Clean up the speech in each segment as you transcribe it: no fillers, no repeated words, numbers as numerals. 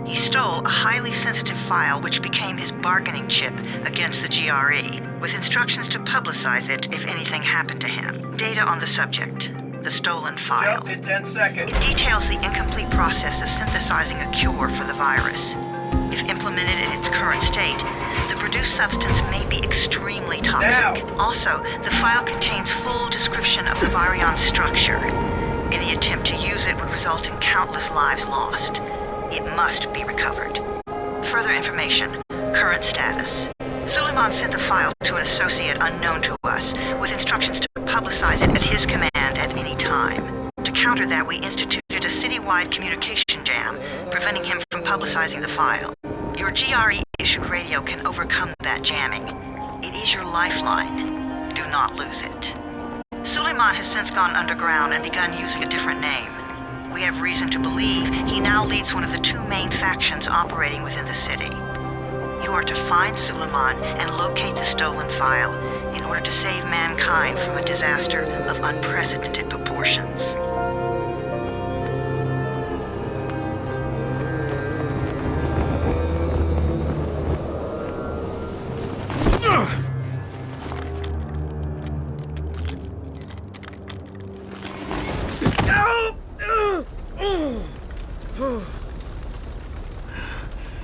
He stole a highly sensitive file which became his bargaining chip against the GRE, with instructions to publicize it if anything happened to him. Data on the subject. The stolen file. Jump in 10 seconds. It details the incomplete process of synthesizing a cure for the virus. If implemented in its current state, the produced substance may be extremely toxic. Now. Also, the file contains full description of the virion structure. Any attempt to use it would result in countless lives lost. It must be recovered. Further information. Current status. Suleiman sent the file to an associate unknown to us, with instructions to publicize it at his command at any time. To counter that, we instituted a citywide communication jam, preventing him from publicizing the file. Your GRE-issued radio can overcome that jamming. It is your lifeline. Do not lose it. Suleiman has since gone underground and begun using a different name. We have reason to believe he now leads one of the two main factions operating within the city. You are to find Suleiman and locate the stolen file in order to save mankind from a disaster of unprecedented proportions.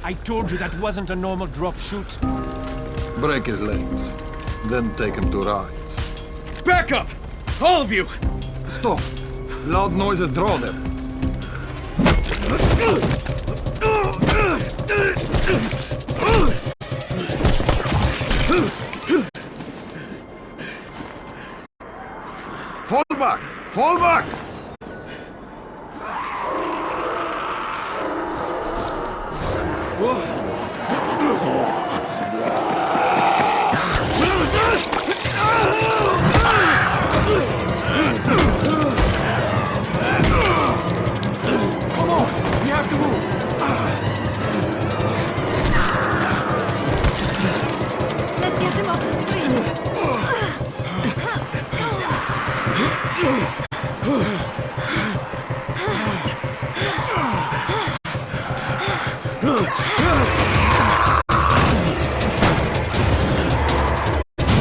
I told you that wasn't a normal drop shoot. Break his legs, then take him to rides. Back up! All of you! Stop! Loud noises draw them. Fall back! Fall back! Come on! We have to move! Let's get him off the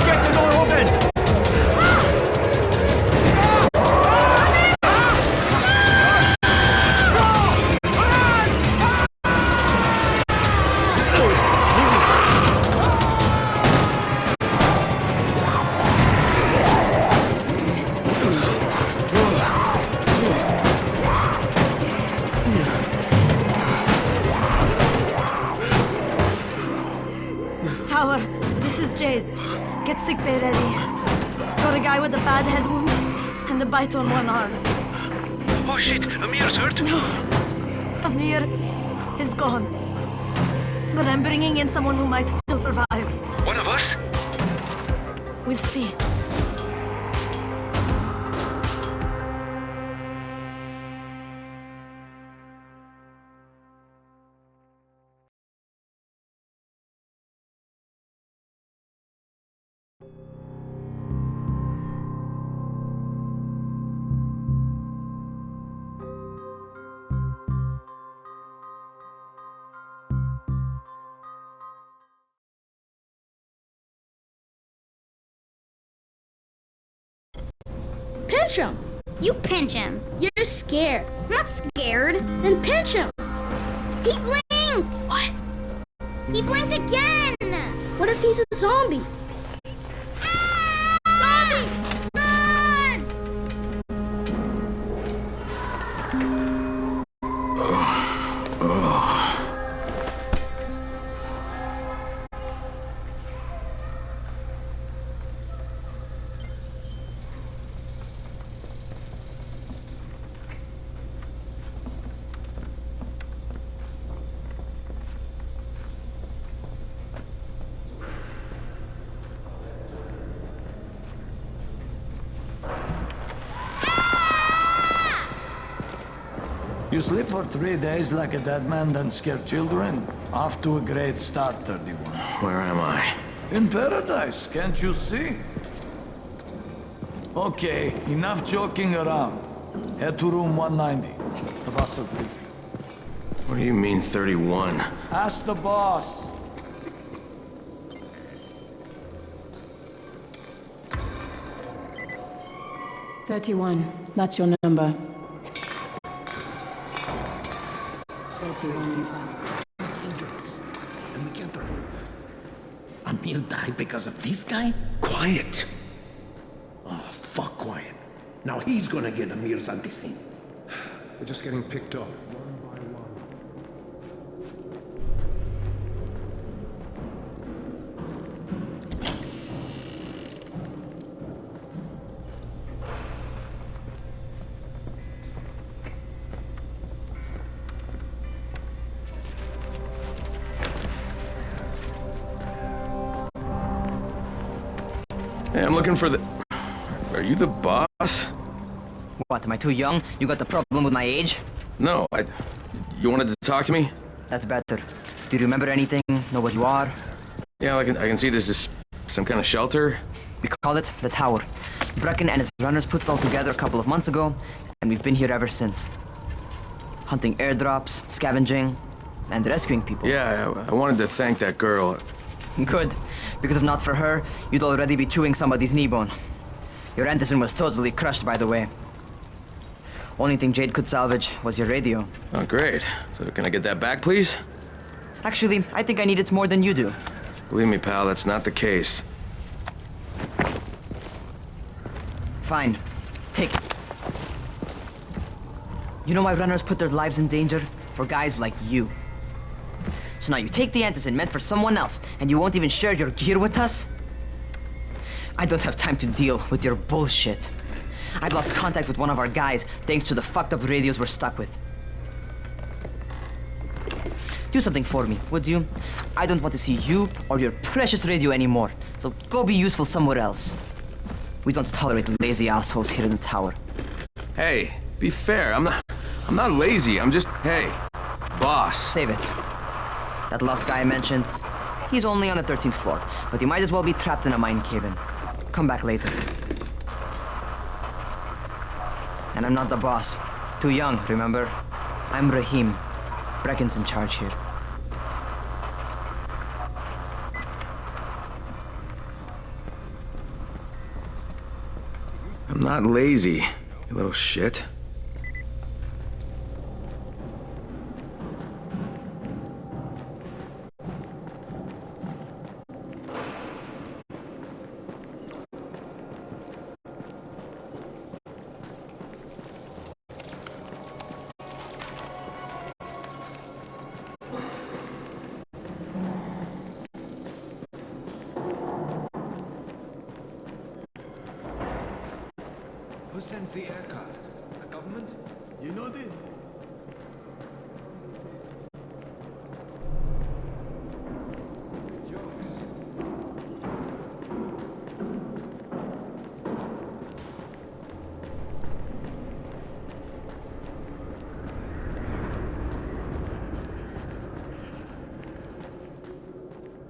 Get the door open! tower. This is Jade. Get sickbay ready. Got a guy with a bad head wound and a bite on one arm. Oh shit, Amir's hurt? No. Amir is gone. But I'm bringing in someone who might still survive. One of us? We'll see. Pinch him! You pinch him. You're scared. I'm not scared. Then pinch him. He blinked! What? He blinked again! What if he's a zombie? Zombie! Run! You sleep for 3 days like a dead man, then scare children? Off to a great start, 31. Where am I? In paradise, can't you see? Okay, enough joking around. Head to room 190. The boss will brief you. What do you mean, 31? Ask the boss. That's your number. 31. Dangerous. And we can't... Amir died because of this guy? Quiet. Oh, fuck quiet. Now he's gonna get Amir's anti-scene. We're just getting picked up. Hey, I'm looking for the... Are you the boss? What, am I too young? You got the problem with my age? No, You wanted to talk to me? That's better. Do you remember anything? Know what you are? Yeah, I can see this is some kind of shelter. We call it the Tower. Brecken and his runners put it all together a couple of months ago, and we've been here ever since. Hunting airdrops, scavenging, and rescuing people. Yeah, I wanted to thank that girl. Good, because if not for her, you'd already be chewing somebody's knee bone. Your Anderson was totally crushed, by the way. Only thing Jade could salvage was your radio. Oh, great. So can I get that back, please? Actually, I think I need it more than you do. Believe me, pal, that's not the case. Fine. Take it. You know my runners put their lives in danger for guys like you. So now you take the Anderson meant for someone else, and you won't even share your gear with us? I don't have time to deal with your bullshit. I've lost contact with one of our guys thanks to the fucked up radios we're stuck with. Do something for me, would you? I don't want to see you or your precious radio anymore, so go be useful somewhere else. We don't tolerate lazy assholes here in the Tower. Hey, be fair. I'm not lazy. I'm just... Hey, boss. Save it. That last guy I mentioned, he's only on the 13th floor, but he might as well be trapped in a mine cave-in. Come back later. And I'm not the boss. Too young, remember? I'm Rahim. Brecken's in charge here. I'm not lazy, you little shit. Who sends the aircraft? The government? You know this? Jokes.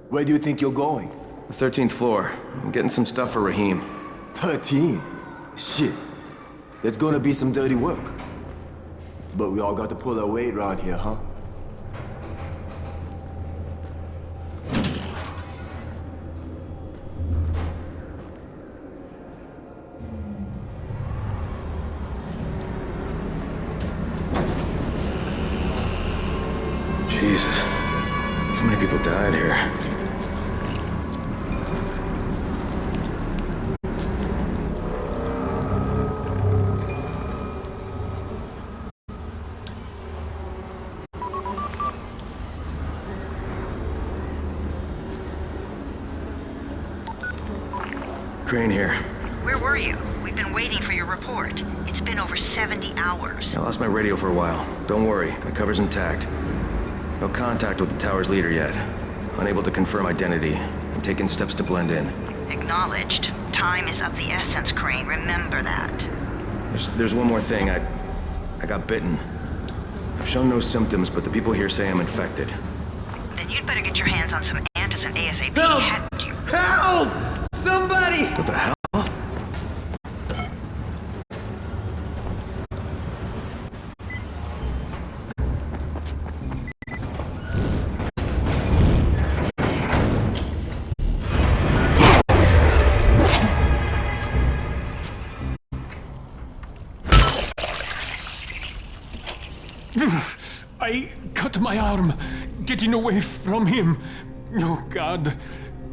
Where do you think you're going? The 13th floor. I'm getting some stuff for Rahim. 13? Shit. There's gonna be some dirty work. But we all got to pull our weight around here, huh? Jesus. How many people died here? Crane here. Where were you? We've been waiting for your report. It's been over 70 hours. I lost my radio for a while. Don't worry, my cover's intact. No contact with the tower's leader yet. Unable to confirm identity. I'm taking steps to blend in. Acknowledged. Time is of the essence, Crane. Remember that. There's one more thing. I got bitten. I've shown no symptoms, but the people here say I'm infected. Then you'd better get your hands on some Antizin ASAP. Help! Help! Somebody! What the hell? my arm, getting away from him. Oh, God.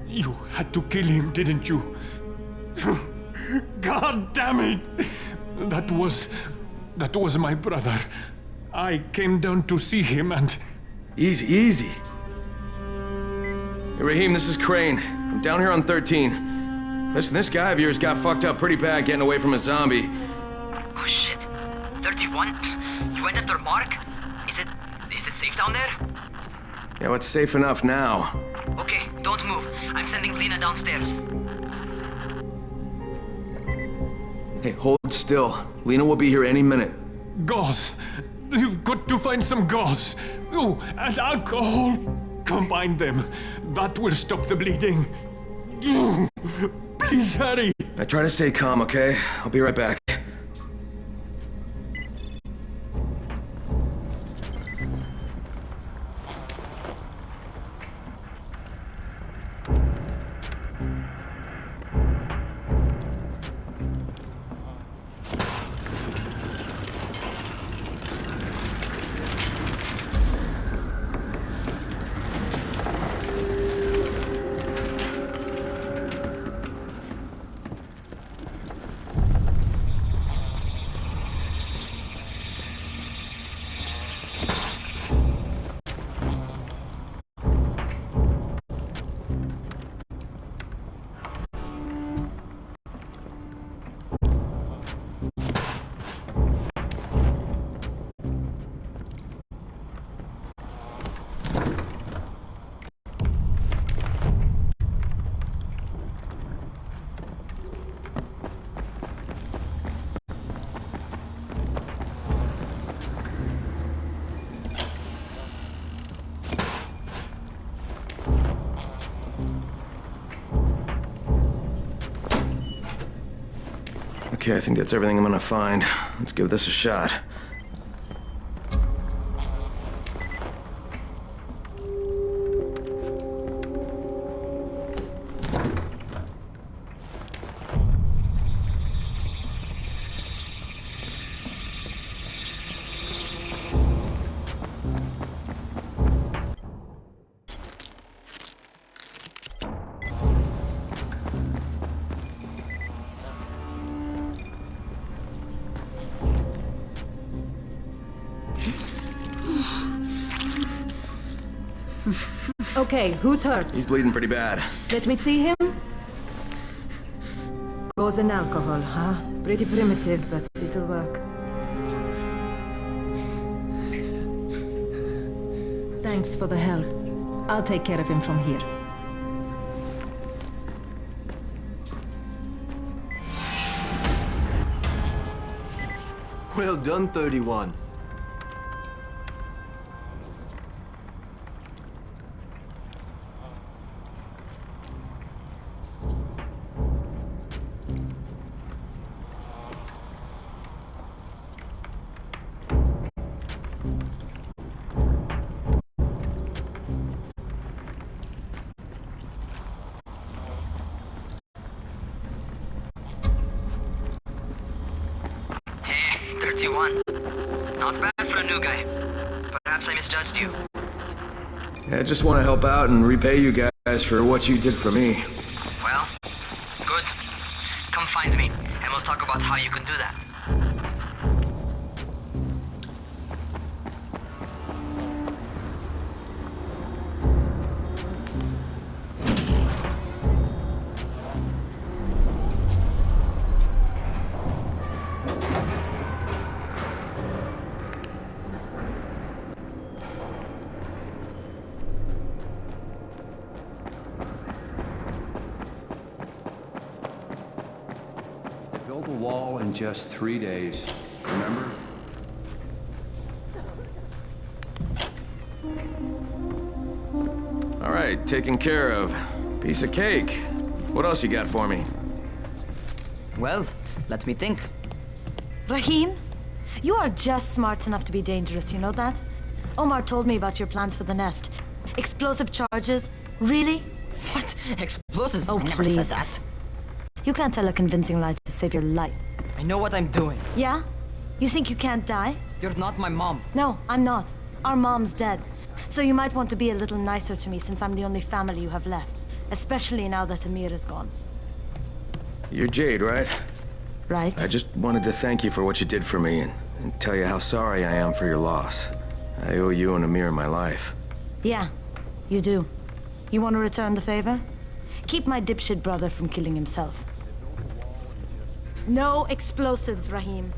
You had to kill him, didn't you? God damn it! That was my brother. I came down to see him and... Easy, easy. Hey, Raheem, this is Crane. I'm down here on 13. Listen, this guy of yours got fucked up pretty bad getting away from a zombie. Oh shit. 31? You went after Mark? Is it safe down there? Yeah, well, it's safe enough now. Okay, don't move. I'm sending Lena downstairs. Hey, hold still. Lena will be here any minute. Gauze. You've got to find some gauze. Oh, and alcohol. Combine them. That will stop the bleeding. Please hurry. I try to stay calm, okay? I'll be right back. Okay, I think that's everything I'm gonna find. Let's give this a shot. Okay, who's hurt? He's bleeding pretty bad. Let me see him. Gauze and alcohol, huh? Pretty primitive, but it'll work. Thanks for the help. I'll take care of him from here. Well done, 31. Hey, 31. Not bad for a new guy. Perhaps I misjudged you. Yeah, I just want to help out and repay you guys for what you did for me. Well, good. Come find me, and we'll talk about how you can do that. Built a wall in just 3 days, remember? All right, taken care of. Piece of cake. What else you got for me? Well, let me think. Raheem, you are just smart enough to be dangerous, you know that? Omar told me about your plans for the nest. Explosive charges? Really? What? Explosives? Oh, I never said please. that. You can't tell a convincing lie to save your life. I know what I'm doing. Yeah? You think you can't die? You're not my mom. No, I'm not. Our mom's dead. So you might want to be a little nicer to me since I'm the only family you have left. Especially now that Amir is gone. You're Jade, right? Right? I just wanted to thank you for what you did for me and tell you how sorry I am for your loss. I owe you and Amir my life. Yeah, you do. You want to return the favor? Keep my dipshit brother from killing himself. No explosives, Rahim.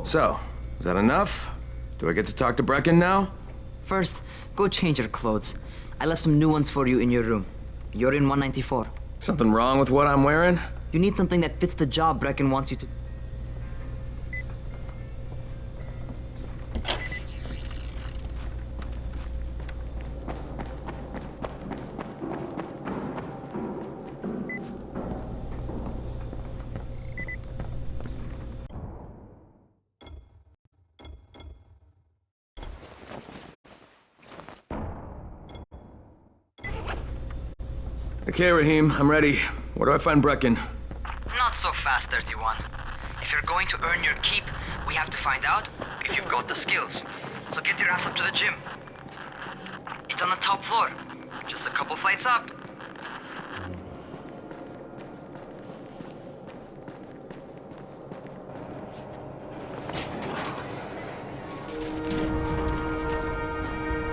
So, is that enough? Do I get to talk to Brecken now? First, go change your clothes. I left some new ones for you in your room. You're in 194. Something wrong with what I'm wearing? You need something that fits the job Brecken wants you to... Okay, Rahim, I'm ready. Where do I find Brecken? Not so fast, 31. If you're going to earn your keep, we have to find out if you've got the skills. So get your ass up to the gym. It's on the top floor. Just a couple flights up.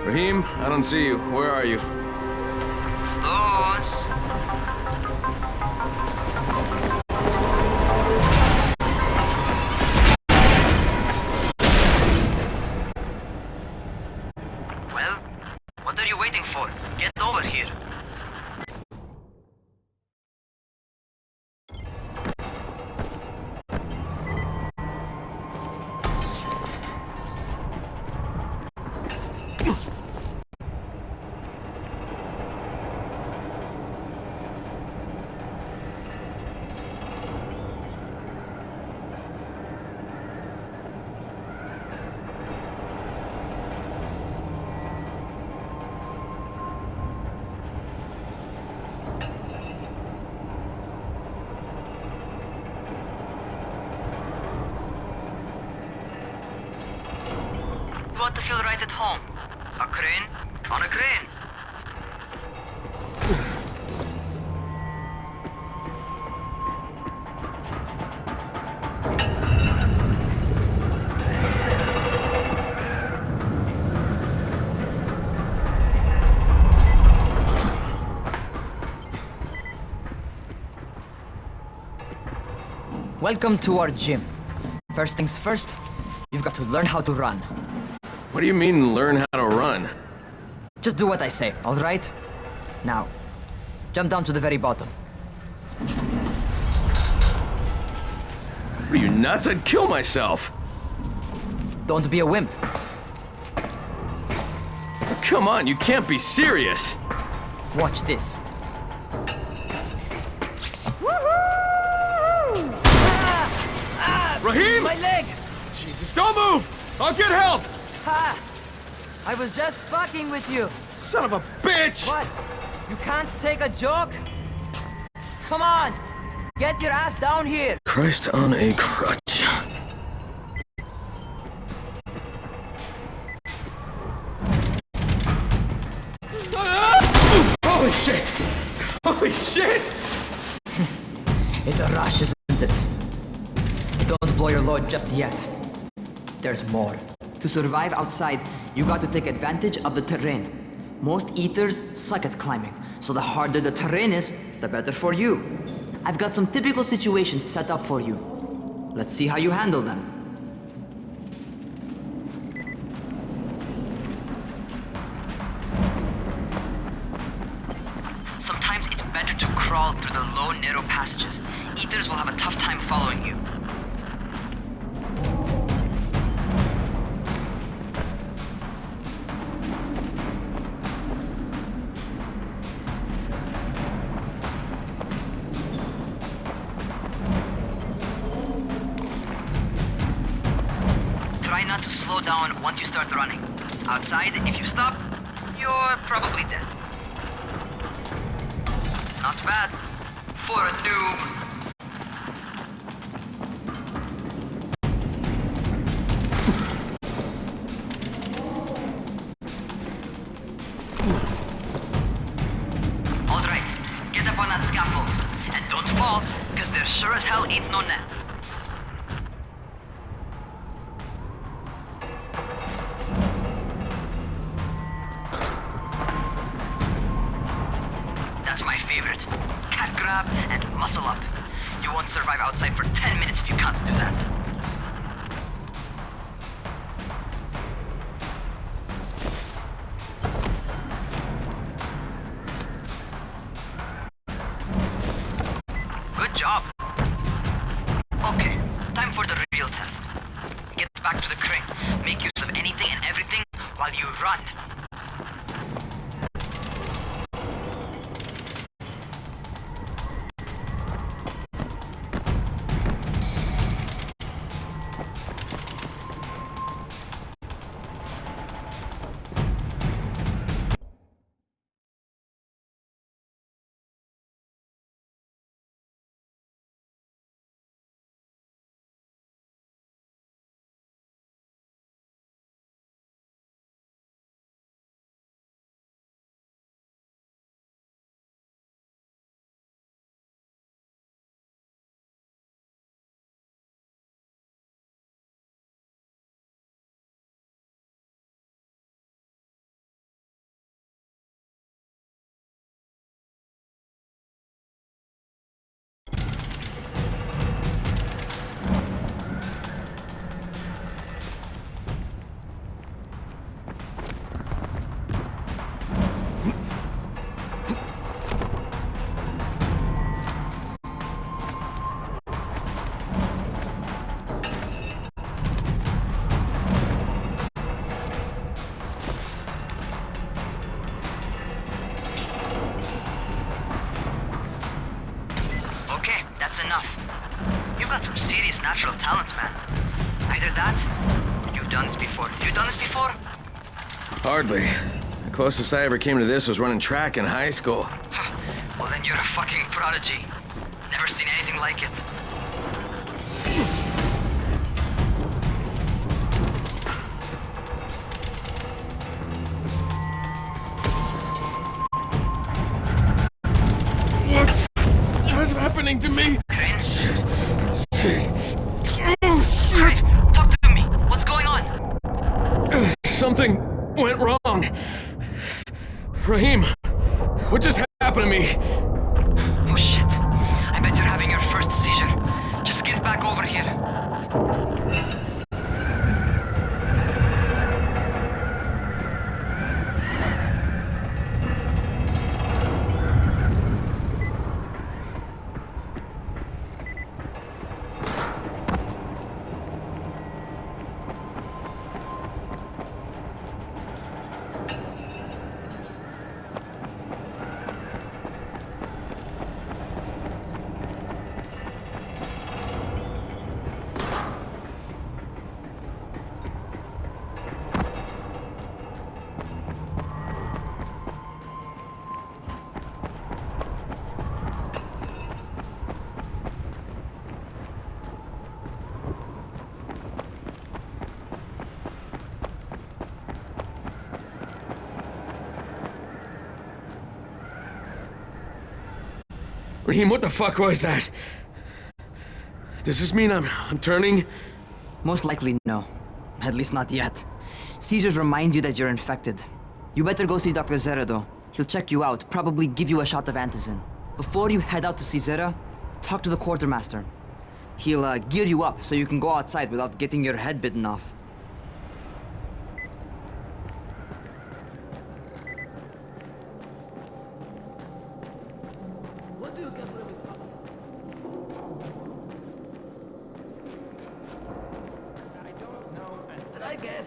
Rahim, I don't see you. Where are you? Those. Well, what are you waiting for? Get over here. You want to feel right at home. A crane on a crane. Welcome to our gym. First things first, you've got to learn how to run. What do you mean, learn how to run? Just do what I say, all right? Now, jump down to the very bottom. Are you nuts? I'd kill myself. Don't be a wimp. Come on, you can't be serious. Watch this. Rahim! My leg! Jesus, don't move! I'll get help! Ha! I was just fucking with you. Son of a bitch! What? You can't take a joke? Come on! Get your ass down here! Christ on a crutch. Holy shit! Holy shit! It's a rush, isn't it? Don't blow your load just yet. There's more. To survive outside, you got to take advantage of the terrain. Most eaters suck at climbing, so the harder the terrain is, the better for you. I've got some typical situations set up for you. Let's see how you handle them. crawl through the low, narrow passages. Ethers will have a tough time following you. Try not to slow down once you start running. Outside, if you stop, you're probably dead. Not bad for a noob. All right, get up on that scaffold. And don't fall, because there sure as hell ain't no net. That's my favorite. Cat grab and muscle up. You won't survive outside for 10 minutes if you can't do that. Good job. Okay, time for the real test. Get back to the crate. Make use of anything and everything while you run. Okay, that's enough. You've got some serious natural talent, man. Either that, you've done this before. You done this before? Hardly. The closest I ever came to this was running track in high school. Well, then you're a fucking prodigy. Never seen anything like it. What's happening to me? Shit. Oh, shit. Hey, talk to me. What's going on? Something went wrong. Raheem, what just happened to me? Oh shit. I bet you're having your first seizure. Just get back over here. Raheem, what the fuck was that? Does this mean I'm turning? Most likely no. At least not yet. Seizures remind you that you're infected. You better go see Dr. Zera though. He'll check you out, probably give you a shot of antizin. Before you head out to see Zera, talk to the quartermaster. He'll gear you up so you can go outside without getting your head bitten off. What do you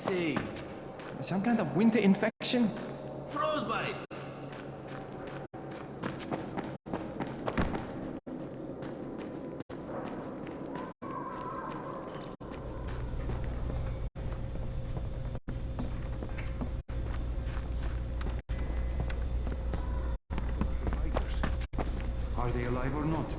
see. Some kind of winter infection? Frostbite! Are they alive or not?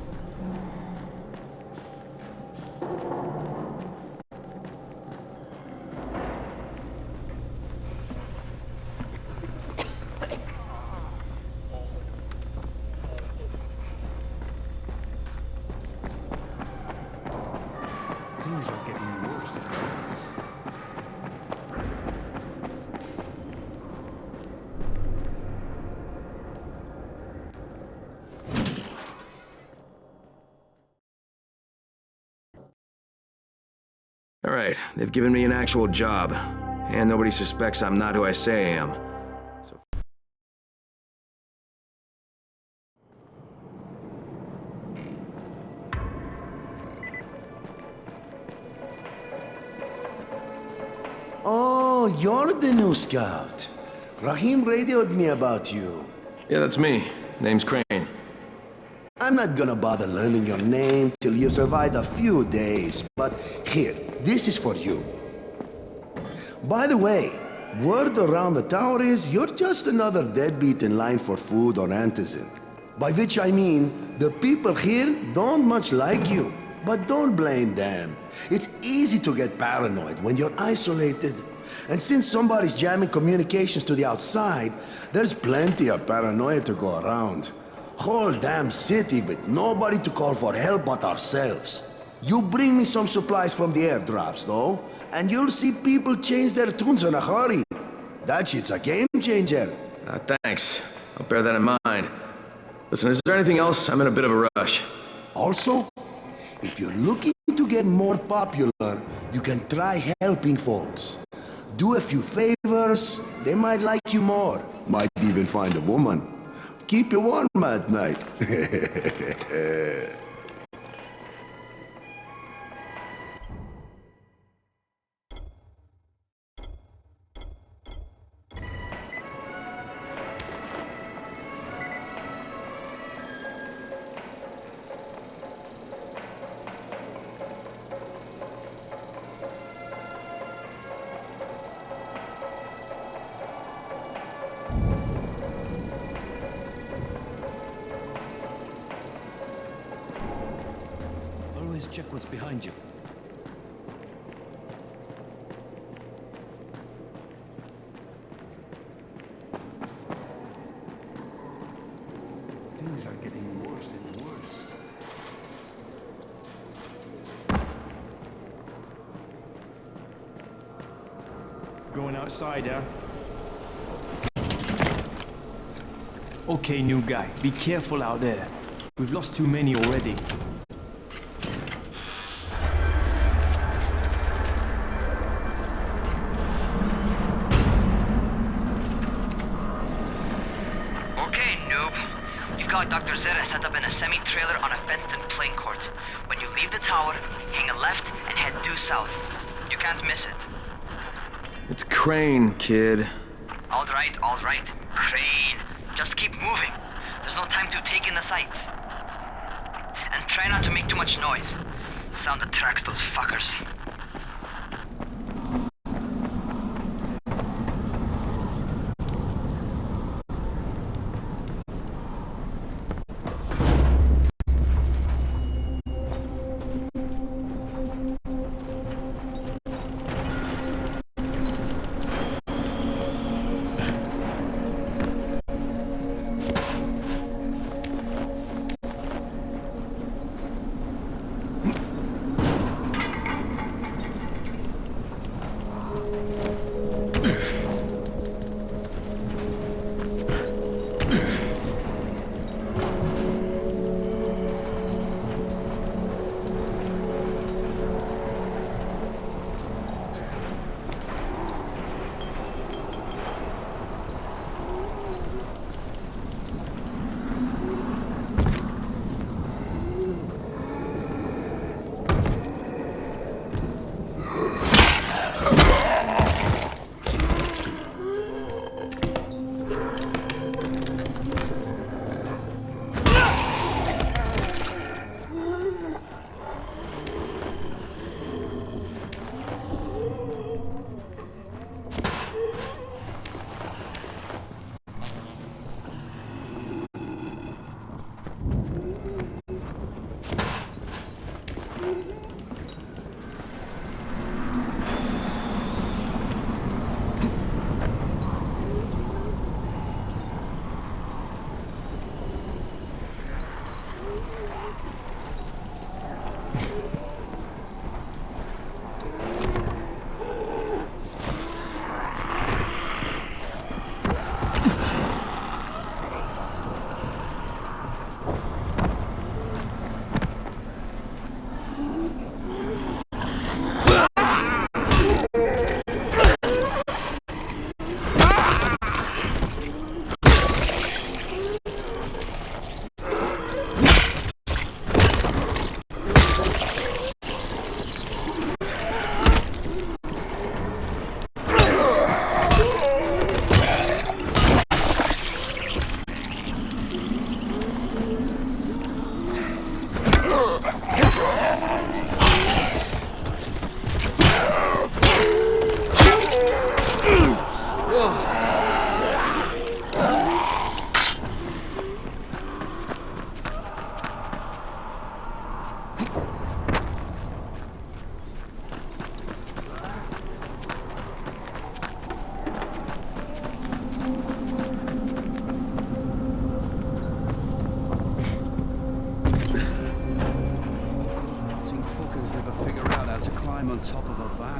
Things are getting worse. All right, they've given me an actual job, and nobody suspects I'm not who I say I am. So Oh, you're the new scout. Rahim radioed me about you. yeah, that's me. Name's Crane. I'm not gonna bother learning your name till you survived a few days, but here, this is for you. By the way, word around the tower is you're just another deadbeat in line for food or antizin. By which I mean, the people here don't much like you. But don't blame them. It's easy to get paranoid when you're isolated. And since somebody's jamming communications to the outside, there's plenty of paranoia to go around. Whole damn city with nobody to call for help but ourselves. You bring me some supplies from the airdrops, though, and you'll see people change their tunes in a hurry. That shit's a game changer. Thanks. I'll bear that in mind. Listen, is there anything else? I'm in a bit of a rush. Also, if you're looking to get more popular, you can try helping folks. Do a few favors, they might like you more. Might even find a woman. Keep you warm at night. Always check what's behind you. Things are getting worse and worse. Going outside, yeah? Okay, new guy, be careful out there. We've lost too many already. Okay, noob. You've got Dr. Zera set up in a semi-trailer on a fenced-in playing court. When you leave the tower, hang a left and head due south. You can't miss it. It's Crane, kid. All right, Crane. Just keep moving. There's no time to take in the sights. And try not to make too much noise. Sound attracts those fuckers.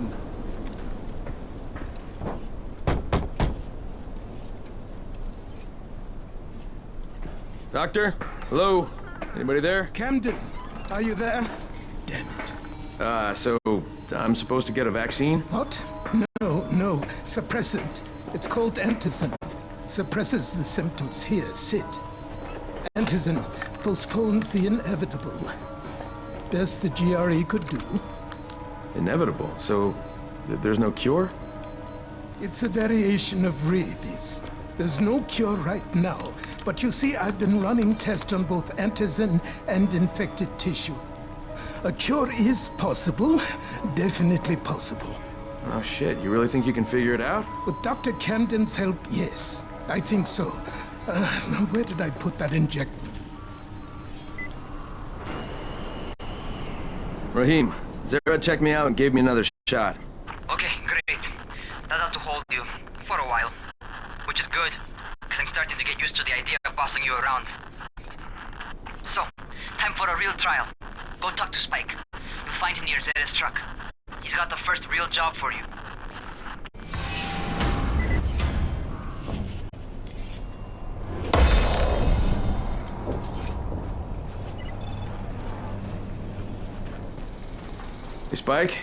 man. Doctor? Hello? Anybody there? Camden, are you there? Damn it. So I'm supposed to get a vaccine? What? No. Suppressant. It's called Antizin. Suppresses the symptoms. Here, sit. Antizin postpones the inevitable. Best the GRE could do. Inevitable? So there's no cure? It's a variation of rabies. There's no cure right now, but you see, I've been running tests on both Antizin and infected tissue. A cure is possible, definitely possible. Oh shit, you really think you can figure it out? With Dr. Camden's help, yes, I think so. Now where did I put that inject? Rahim, Zara checked me out and gave me another shot. Okay, great. That ought to hold you for a while. Which is good, because I'm starting to get used to the idea of bossing you around. So, time for a real trial. Go talk to Spike. You'll find him near Zed's truck. He's got the first real job for you. Hey, Spike?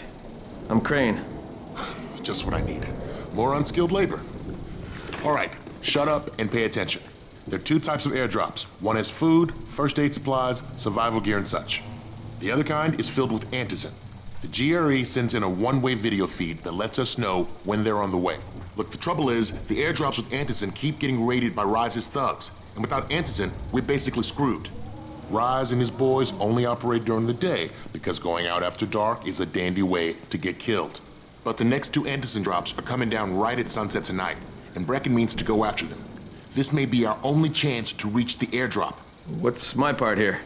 I'm Crane. Just what I need. More unskilled labor. All right, shut up and pay attention. There are two types of airdrops. One is food, first aid supplies, survival gear, and such. The other kind is filled with Antizin. The GRE sends in a one-way video feed that lets us know when they're on the way. Look, the trouble is, the airdrops with Antizin keep getting raided by Rise's thugs, and without Antizin, we're basically screwed. Rise and his boys only operate during the day because going out after dark is a dandy way to get killed. But the next two Antizin drops are coming down right at sunset tonight, and Brecken means to go after them. This may be our only chance to reach the airdrop. What's my part here?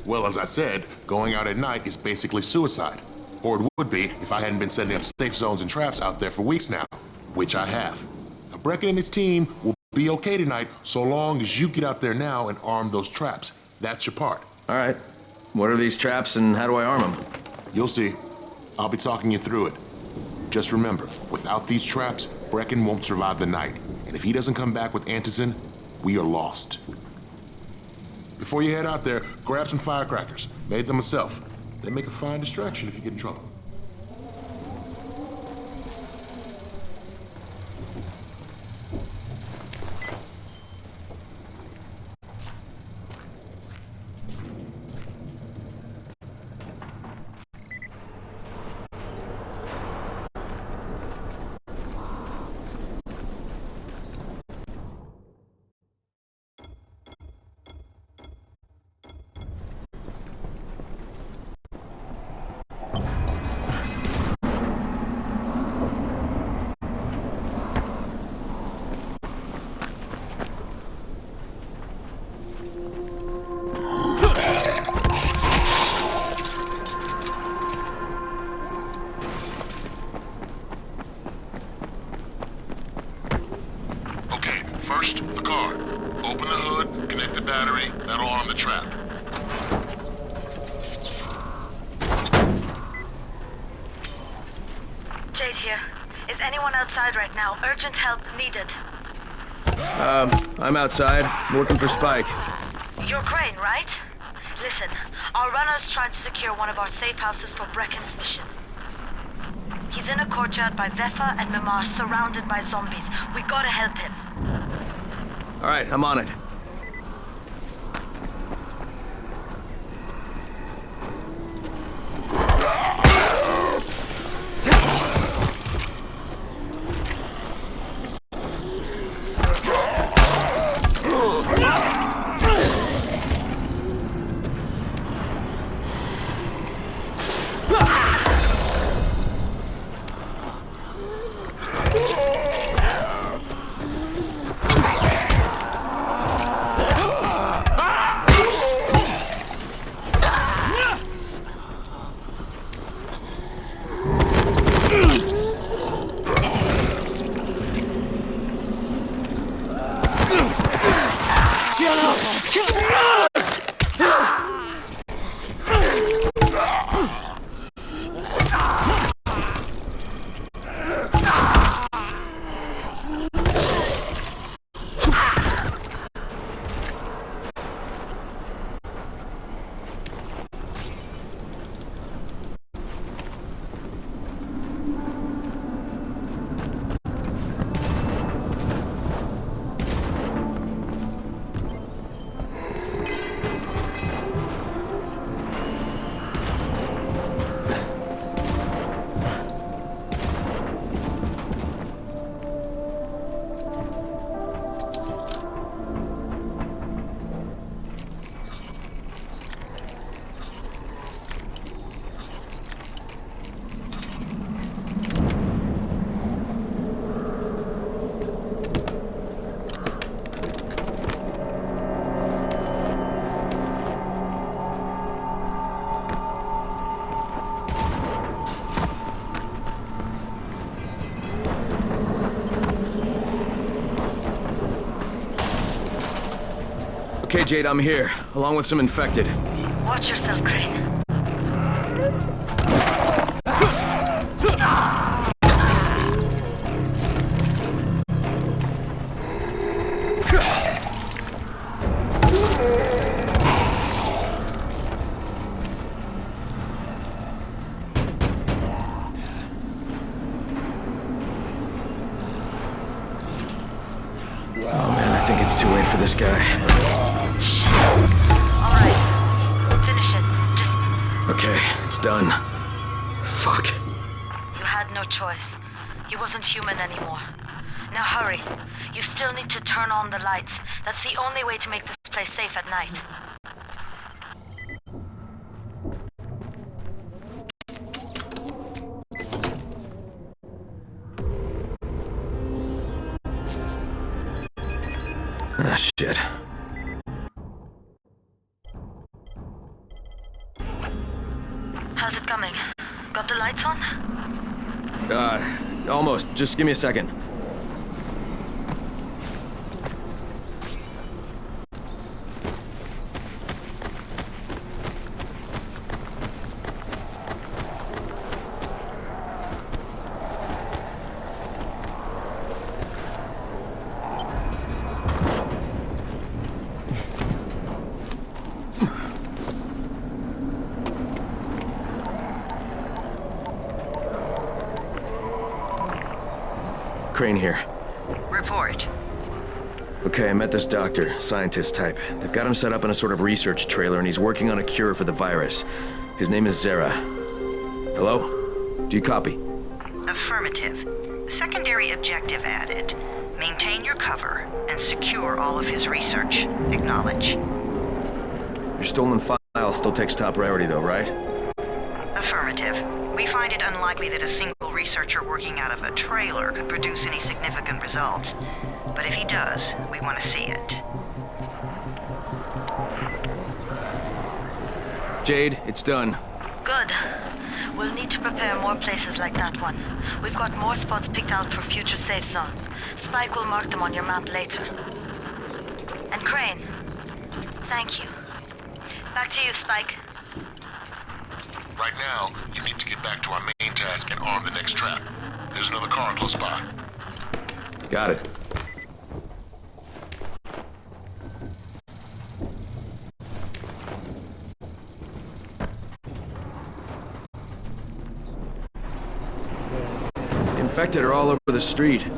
Well, as I said, going out at night is basically suicide. Or it would be if I hadn't been setting up safe zones and traps out there for weeks now, which I have. Now, Brecken and his team will be okay tonight so long as you get out there now and arm those traps. That's your part. All right. What are these traps and how do I arm them? You'll see. I'll be talking you through it. Just remember, without these traps, Brecken won't survive the night. And if he doesn't come back with Antizin, we are lost. Before you head out there, grab some firecrackers. Made them myself. They make a fine distraction if you get in trouble. First, the car. Open the hood, connect the battery, that'll arm the trap. Jade here. Is anyone outside right now? Urgent help needed. I'm outside, working for Spike. You're Crane, right? Listen, our runner's trying to secure one of our safe houses for Brecken's mission. He's in a courtyard by Vefa and Mimar, surrounded by zombies. We gotta help him. All right, I'm on it. Okay, Jade, I'm here, along with some infected. Watch yourself, Crane. Oh man, I think it's too late for this guy. Alright. Finish it. Just... Okay, it's done. Fuck. You had no choice. He wasn't human anymore. Now hurry. You still need to turn on the lights. That's the only way to make this place safe at night. Ah, shit. How's it coming? Got the lights on? Almost. Just give me a second. Crane here. Report. Okay, I met this doctor, scientist type. They've got him set up in a sort of research trailer, and he's working on a cure for the virus. His name is Zere. Hello? Do you copy? Affirmative. Secondary objective added. Maintain your cover and secure all of his research. Acknowledge. Your stolen file still takes top priority though, right? Affirmative. We find it unlikely that a single researcher working out of a trailer could produce any significant results. But if he does, we want to see it. Jade, it's done. Good. We'll need to prepare more places like that one. We've got more spots picked out for future safe zones. Spike will mark them on your map later. And Crane, thank you. Back to you, Spike. Right now, you need to get back to our main task and arm the next trap. There's another car close by. Got it. Infected are all over the street.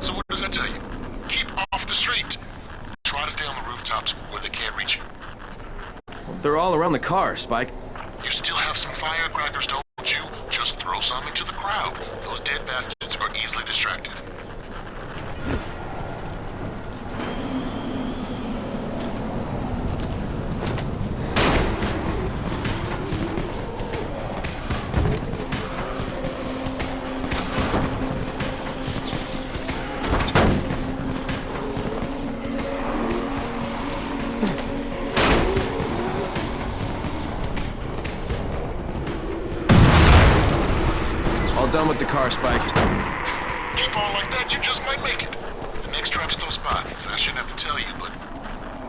So what does that tell you? Keep off the street. Try to stay on the rooftops where they can't reach you. They're all around the car, Spike. You still have some firecrackers, don't you? Just throw some into the crowd. Those dead bastards are easily distracted. Done with the car, Spike. Keep on like that, you just might make it. The next trap's close by, and I shouldn't have to tell you, but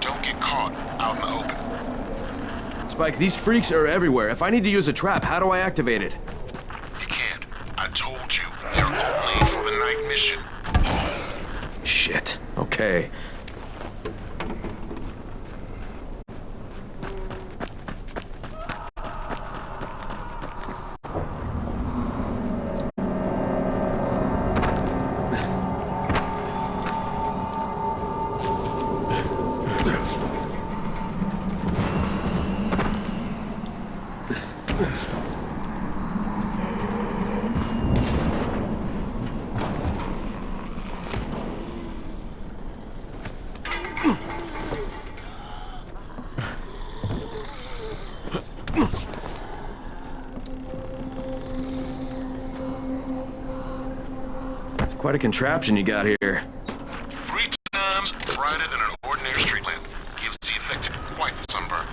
don't get caught out in the open. Spike, these freaks are everywhere. If I need to use a trap, how do I activate it? You can't. I told you, they're only for the night mission. Shit. Okay. Quite a contraption you got here. 3 times brighter than an ordinary street lamp. Gives the effect quite the sunburn.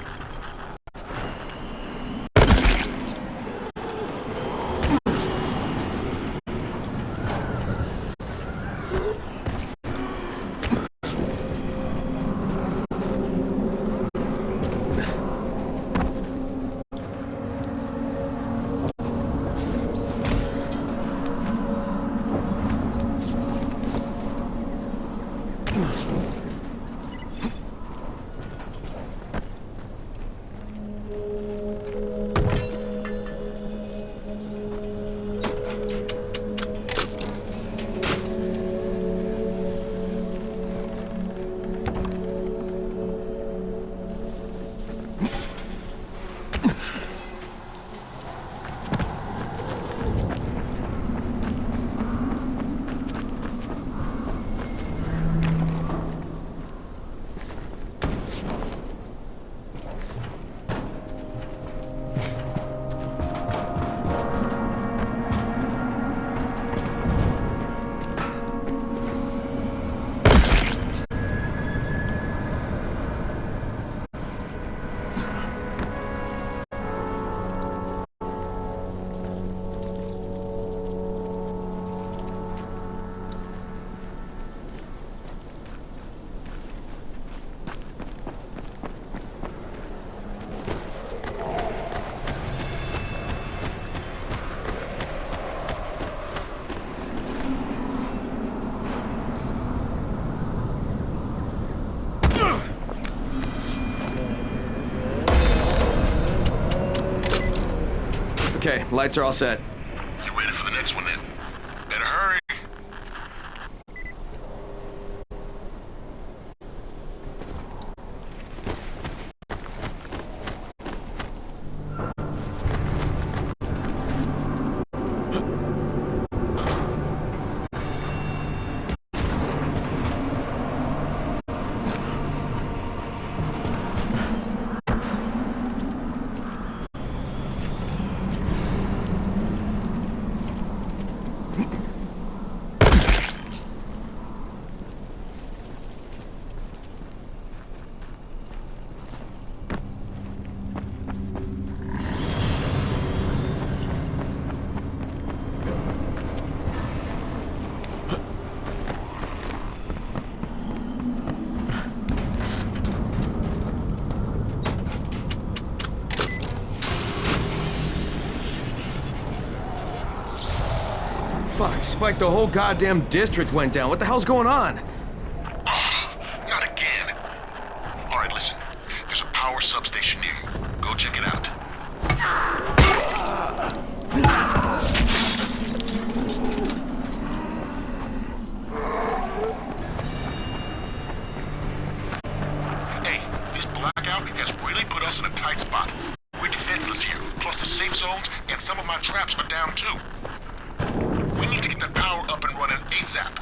Okay, lights are all set. You ready for the next one then? Better hurry. Fuck, Spike, the whole goddamn district went down. What the hell's going on? Not again. All right, listen. There's a power substation near you. Go check it out. Hey, this blackout has really put us in a tight spot. We're defenseless here. Plus the safe zones and some of my traps are down too. We need to get that power up and running ASAP.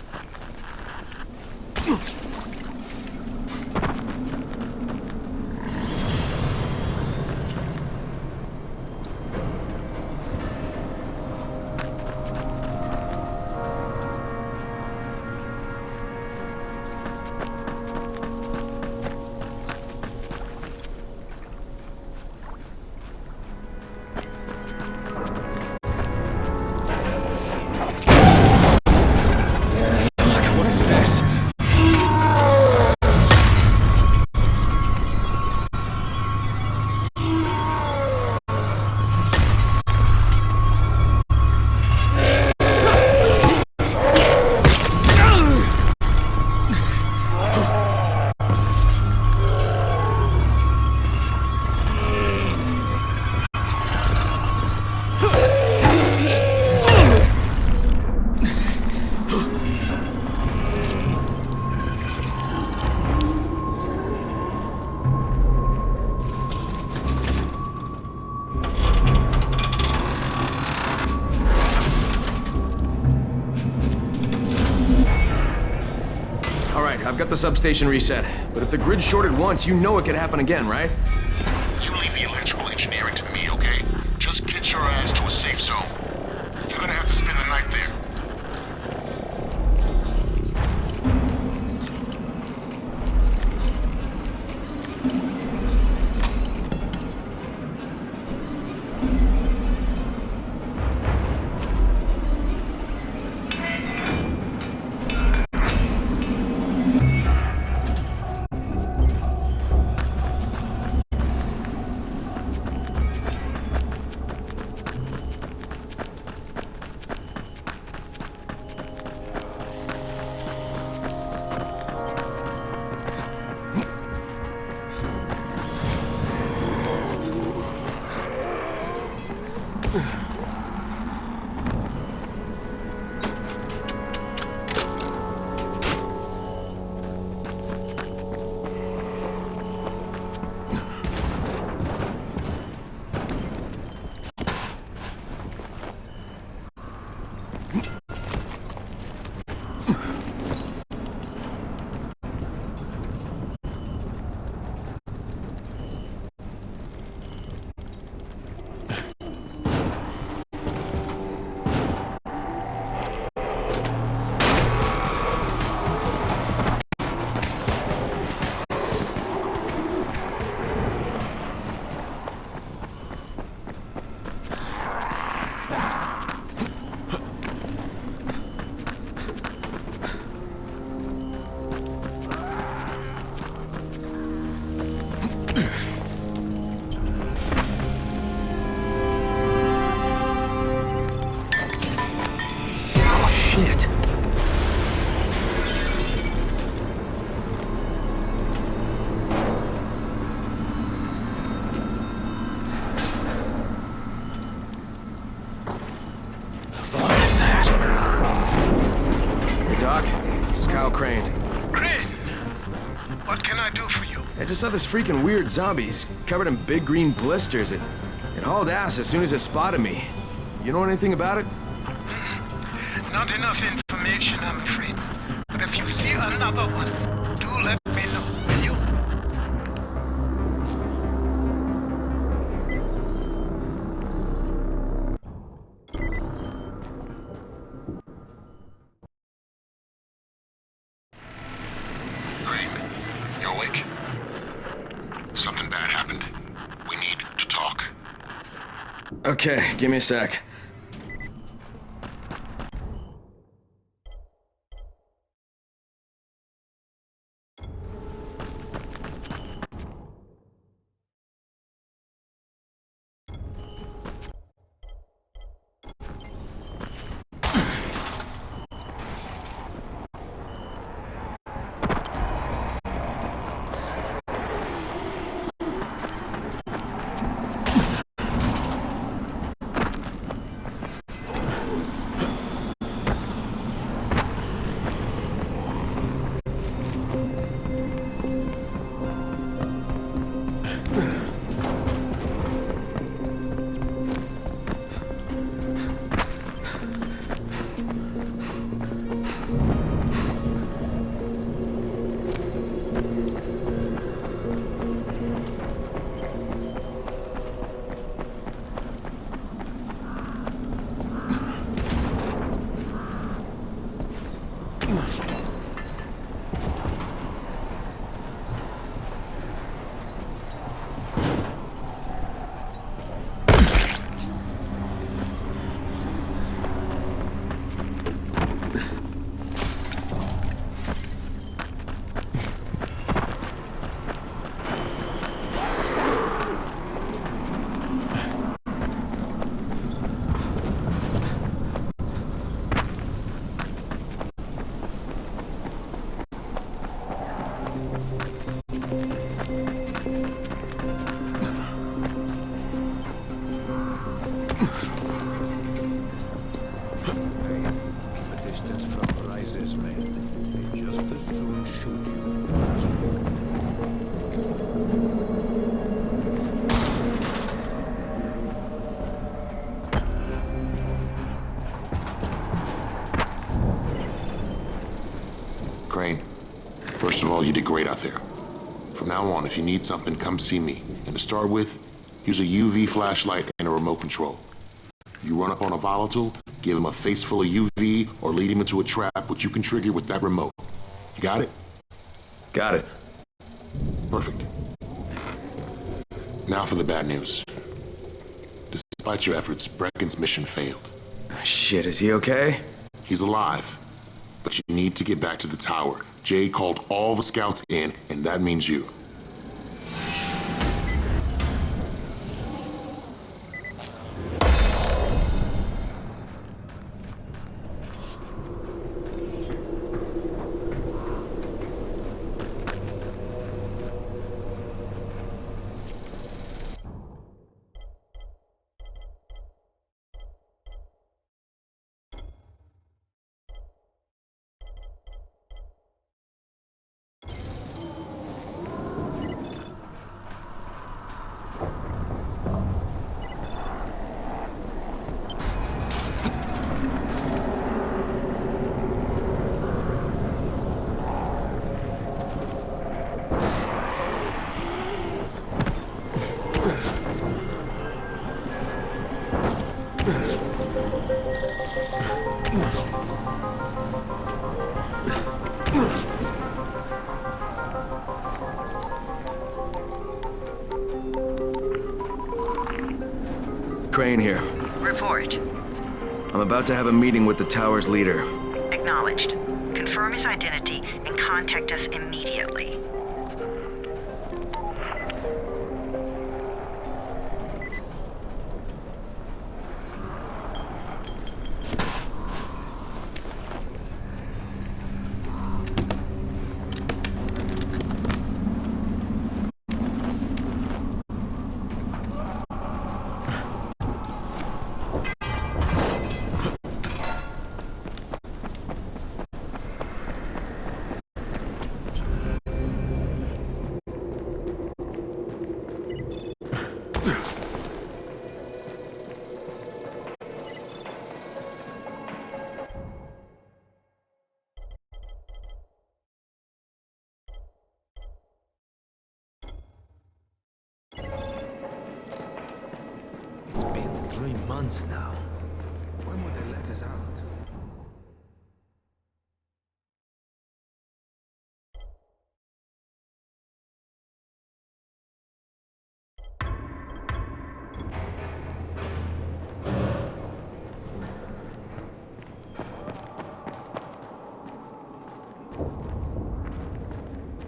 I've got the substation reset, but if the grid shorted once, you know it could happen again, right? You leave the electrical engineering to me, okay? Just get your ass to a safe zone. You're gonna have to spend the night there. Oh, shit. Doc, this is Kyle Crane. Crane! What can I do for you? I just saw this freaking weird zombie. He's covered in big green blisters. It hauled ass as soon as it spotted me. You know anything about it? Not enough information, I'm afraid. But if you see another one, do let me know, will you? Crane, you awake? Something bad happened. We need to talk. Okay, give me a sec. Crane, first of all, you did great out there. From now on, if you need something, come see me. And to start with, use a UV flashlight and a remote control. You run up on a volatile, give him a face full of UV, or lead him into a trap, which you can trigger with that remote. You got it? Got it. Perfect. Now for the bad news. Despite your efforts, Brecken's mission failed. Shit, is he okay? He's alive. But you need to get back to the tower. Jade called all the scouts in, and that means you. Crane here. Report. I'm about to have a meeting with the tower's leader. Acknowledged. Confirm his identity and contact us immediately. It's been 3 months now. When will they let us out?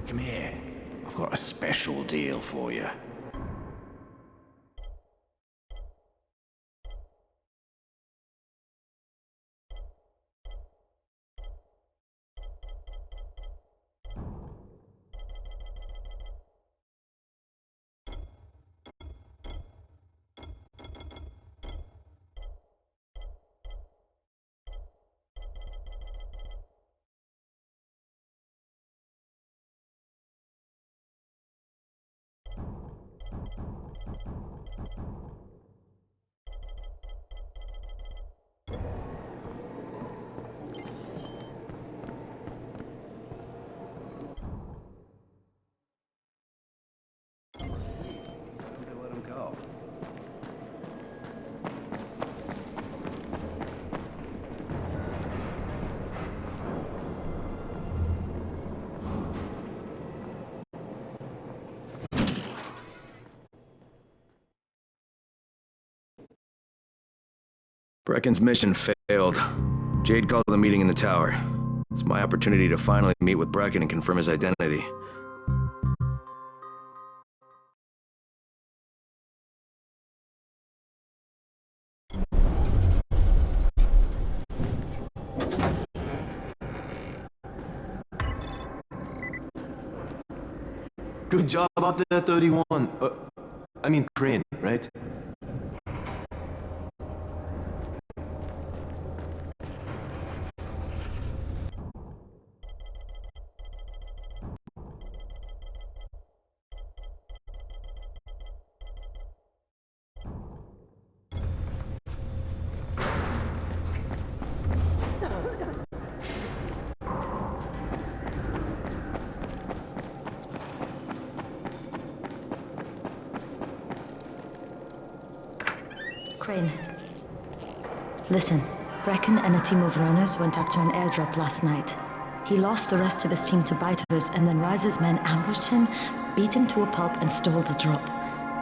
Come here. I've got a special deal for you. Let him go. Brecken's mission failed. Jade called a meeting in the tower. It's my opportunity to finally meet with Brecken and confirm his identity. Good job out there, 31. I mean Crane, right? Crane. Listen, Brecken and a team of runners went after an airdrop last night. He lost the rest of his team to biters, and then Rise's men ambushed him, beat him to a pulp, and stole the drop.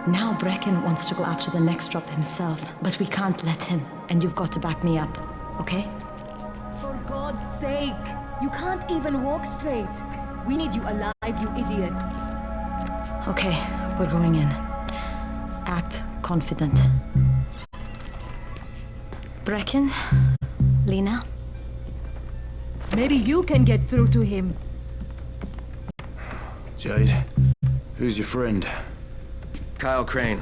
Now Brecken wants to go after the next drop himself, but we can't let him, and you've got to back me up, okay? For God's sake! You can't even walk straight! We need you alive, you idiot! Okay, we're going in. Act confident. Brecken? Lena? Maybe you can get through to him. Jade, who's your friend? Kyle Crane.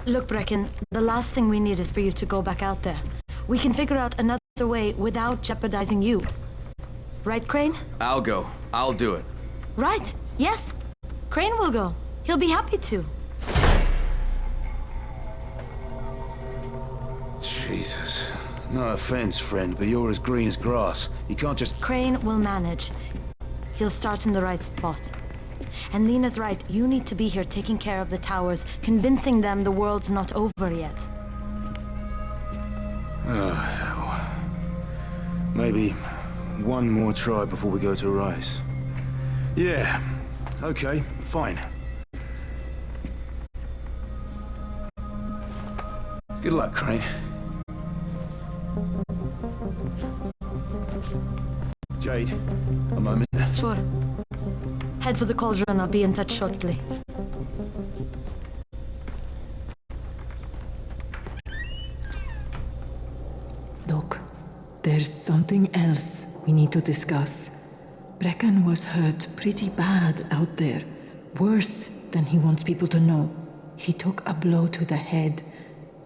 Look, Brecken, the last thing we need is for you to go back out there. We can figure out another way without jeopardizing you. Right, Crane? I'll go. I'll do it. Right, yes. Crane will go. He'll be happy to. Jesus. No offense, friend, but you're as green as grass. You can't just... Crane will manage. He'll start in the right spot. And Lena's right, you need to be here taking care of the towers, convincing them the world's not over yet. Oh, hell. Maybe one more try before we go to Rise. Yeah, okay, fine. Good luck, Crane. Jade, a moment. Sure. Head for the cauldron. I'll be in touch shortly. Look, there's something else we need to discuss. Brecken was hurt pretty bad out there. Worse than he wants people to know. He took a blow to the head.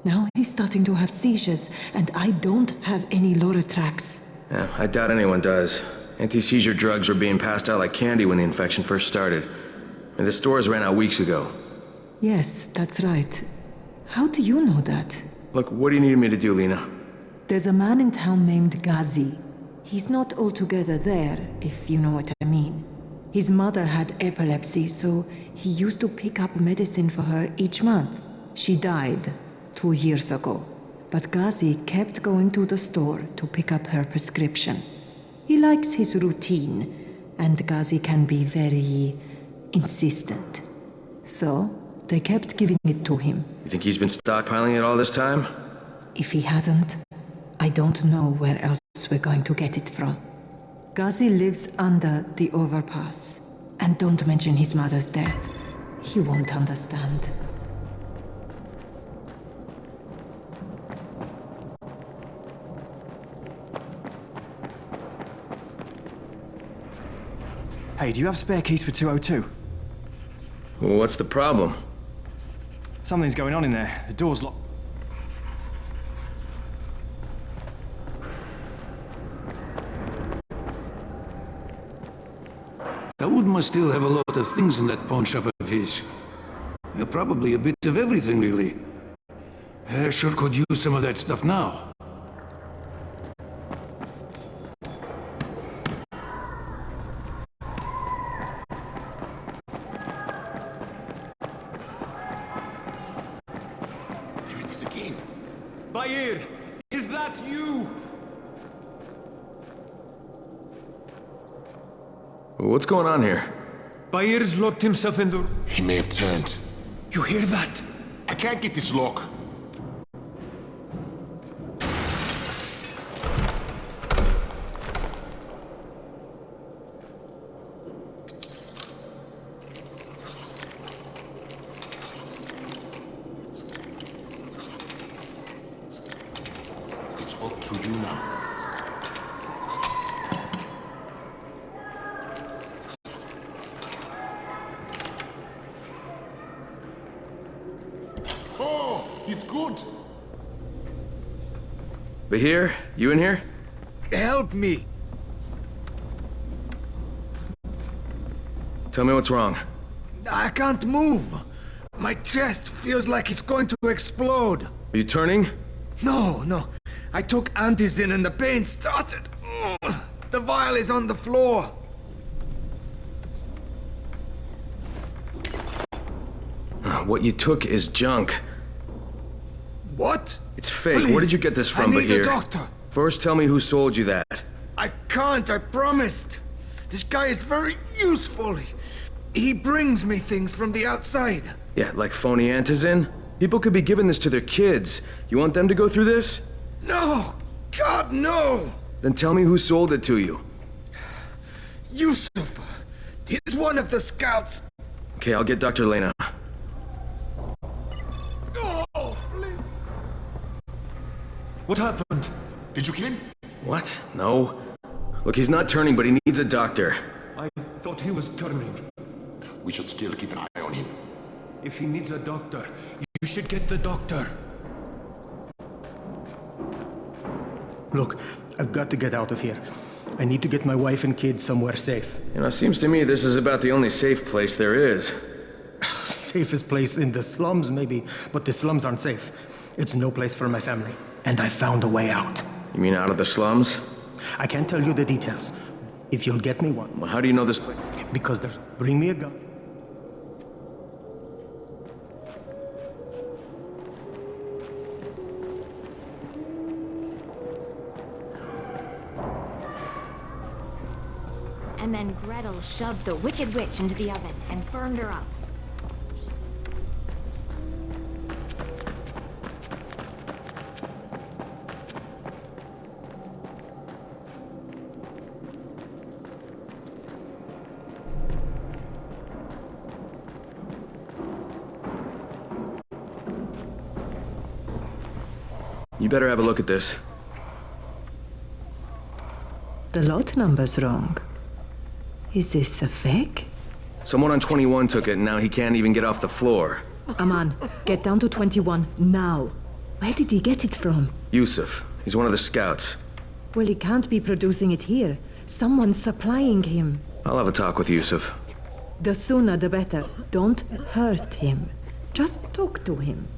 Now he's starting to have seizures, and I don't have any Loratrax. Yeah, I doubt anyone does. Anti-seizure drugs were being passed out like candy when the infection first started. And the stores ran out weeks ago. Yes, that's right. How do you know that? Look, what do you need me to do, Lena? There's a man in town named Ghazi. He's not altogether there, if you know what I mean. His mother had epilepsy, so he used to pick up medicine for her each month. She died 2 years ago, but Ghazi kept going to the store to pick up her prescription. He likes his routine, and Ghazi can be very insistent. So, they kept giving it to him. You think he's been stockpiling it all this time? If he hasn't, I don't know where else we're going to get it from. Ghazi lives under the overpass. And don't mention his mother's death. He won't understand. Hey, do you have spare keys for 202? Well, what's the problem? Something's going on in there. The door's locked. Daoud must still have a lot of things in that pawn shop of his. Yeah, probably a bit of everything, really. I sure could use some of that stuff now. There it is again. Bayer, is that you? What's going on here? Bayer's locked himself in the... He may have turned. You hear that? I can't get this lock. It's up to you now. Oh, he's good. Bahir, you in here? Help me! Tell me what's wrong. I can't move. My chest feels like it's going to explode. Are you turning? No. I took Antizin and the pain started. Ugh. The vial is on the floor. What you took is junk. What? It's fake. Please, Where did you get this from, I need Bahir? a doctor. First, tell me who sold you that. I can't, I promised. This guy is very useful. He brings me things from the outside. Yeah, like phony Antizin? People could be giving this to their kids. You want them to go through this? No! God, no! Then tell me who sold it to you. Yusuf. He's one of the scouts. Okay, I'll get Dr. Lena. Oh, please. What happened? Did you kill him? What? No. Look, he's not turning, but he needs a doctor. I thought he was turning. We should still keep an eye on him. If he needs a doctor, you should get the doctor. Look, I've got to get out of here. I need to get my wife and kids somewhere safe. You know, it seems to me this is about the only safe place there is. Safest place in the slums, maybe, but the slums aren't safe. It's no place for my family, and I found a way out. You mean out of the slums? I can't tell you the details. If you'll get me one. Well, how do you know this place? Because there's... Bring me a gun. And then Gretel shoved the Wicked Witch into the oven and burned her up. You better have a look at this. The lot number's wrong. Is this a fake? Someone on 21 took it, and now he can't even get off the floor. Aman, get down to 21 now. Where did he get it from? Yusuf. He's one of the scouts. Well, he can't be producing it here. Someone's supplying him. I'll have a talk with Yusuf. The sooner the better. Don't hurt him. Just talk to him.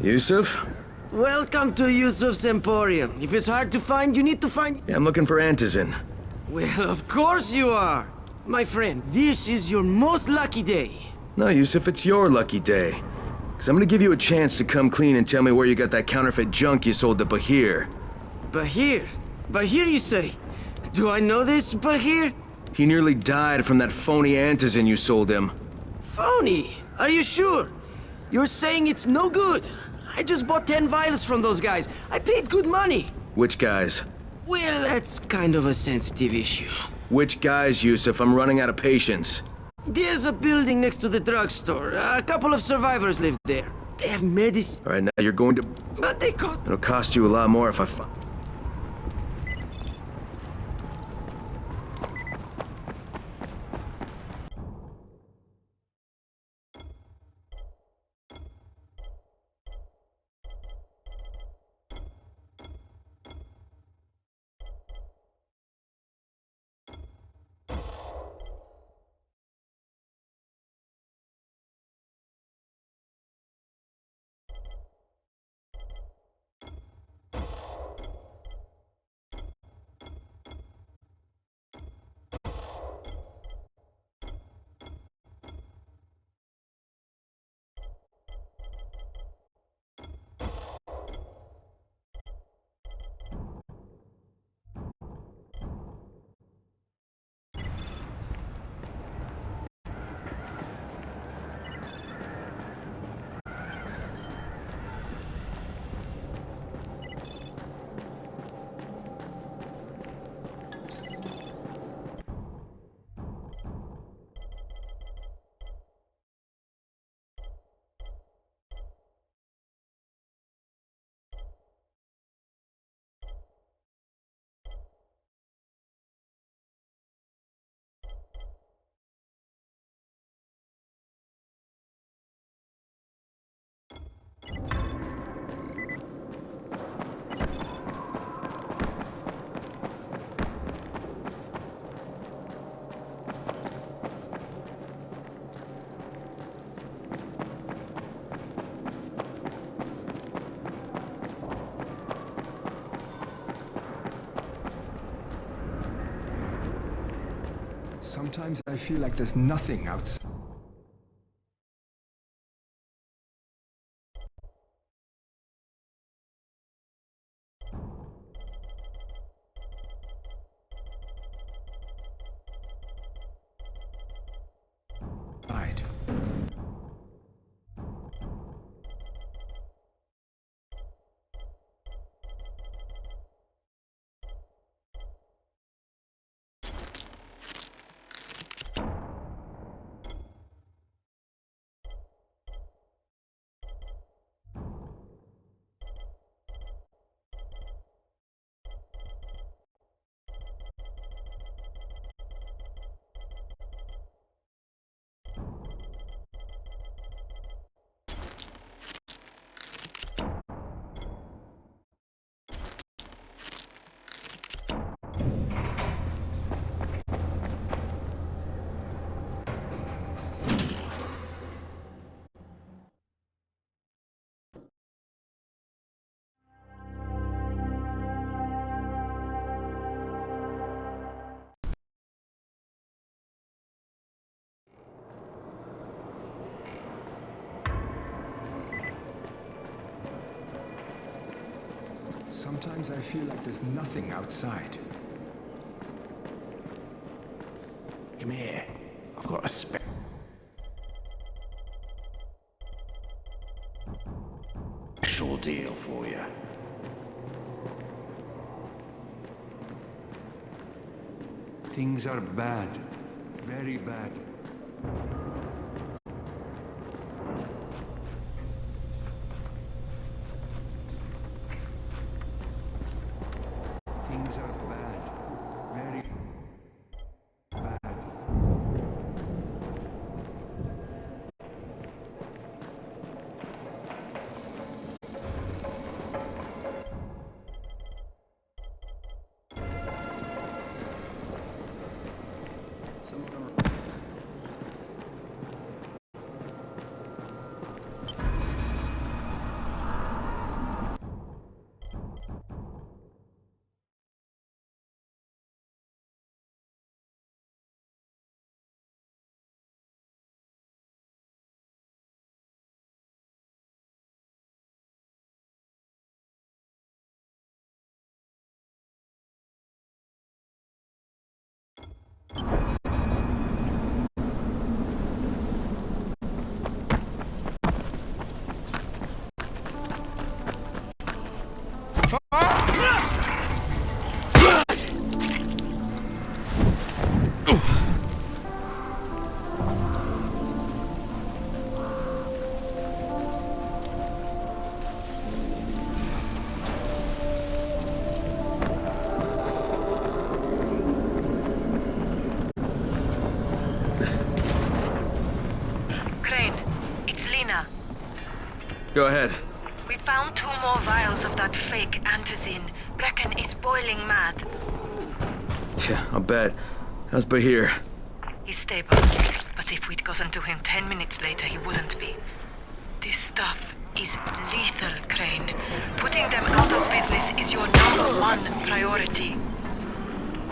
Yusuf? Welcome to Yusuf's Emporium. If it's hard to find, you need to find... Yeah, I'm looking for Antizin. Well, of course you are. My friend, this is your most lucky day. No, Yusuf, it's your lucky day. Because I'm gonna give you a chance to come clean and tell me where you got that counterfeit junk you sold to Bahir. Bahir? Bahir, you say? Do I know this Bahir? He nearly died from that phony Antizin you sold him. Phony? Are you sure? You're saying it's no good? I just bought 10 vials from those guys. I paid good money. Which guys? Well, that's kind of a sensitive issue. Which guys, Yusuf? I'm running out of patience. There's a building next to the drugstore. A couple of survivors live there. They have medicine. All right, now you're going to... But they cost... It'll cost you a lot more if I find... Sometimes I feel like there's nothing outside. Sometimes I feel like there's nothing outside. Come here. I've got a special deal for you. Things are bad. Very bad. Things are bad. Very bad. Some of them are... Crane, it's Lena. Go ahead. We found 2 more vials of that fake antizin. Brecken is boiling mad. Yeah, I'll bet. How's Bahir? He's stable, but if we'd gotten to him 10 minutes later, he wouldn't be. This stuff is lethal, Crane. Putting them out of business is your #1 priority.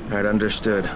Alright, understood.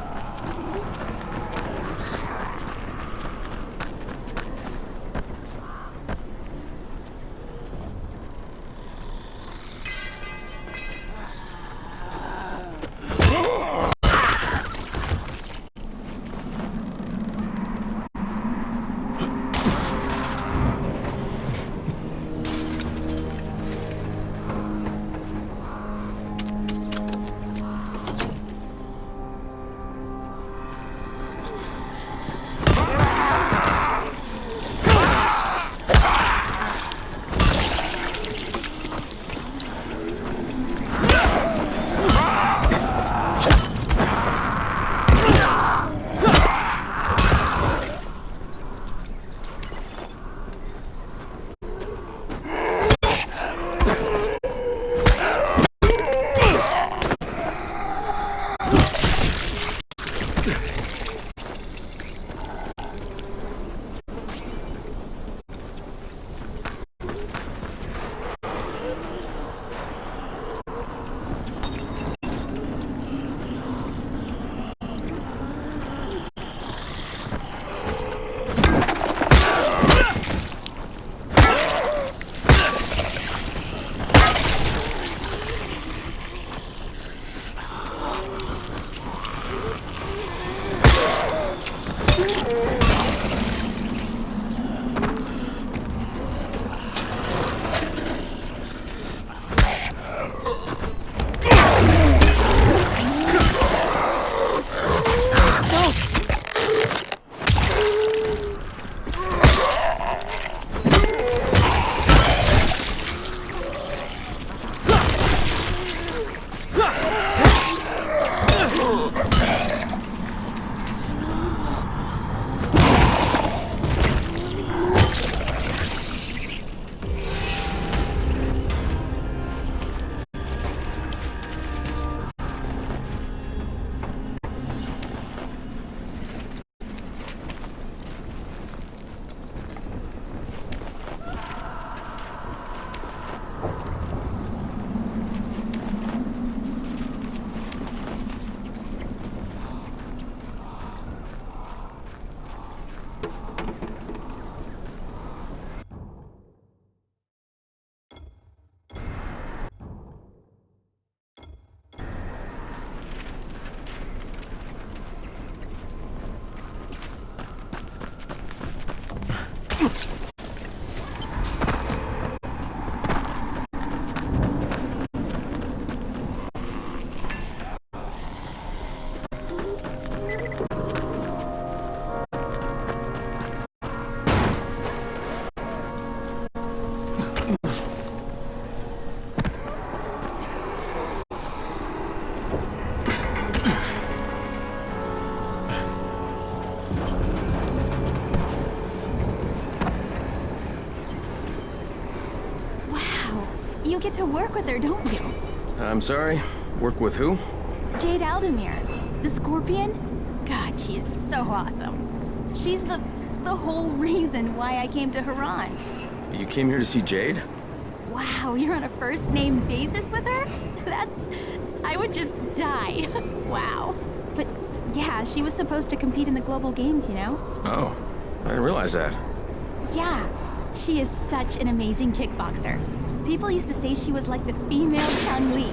You get to work with her, don't you? I'm sorry? Work with who? Jade Aldemir, the Scorpion. God, she is so awesome. She's the whole reason why I came to Haran. You came here to see Jade? Wow, you're on a first-name basis with her? I would just die. Wow. But yeah, she was supposed to compete in the global games, you know? Oh, I didn't realize that. Yeah, she is such an amazing kickboxer. People used to say she was like the female Chun-Li.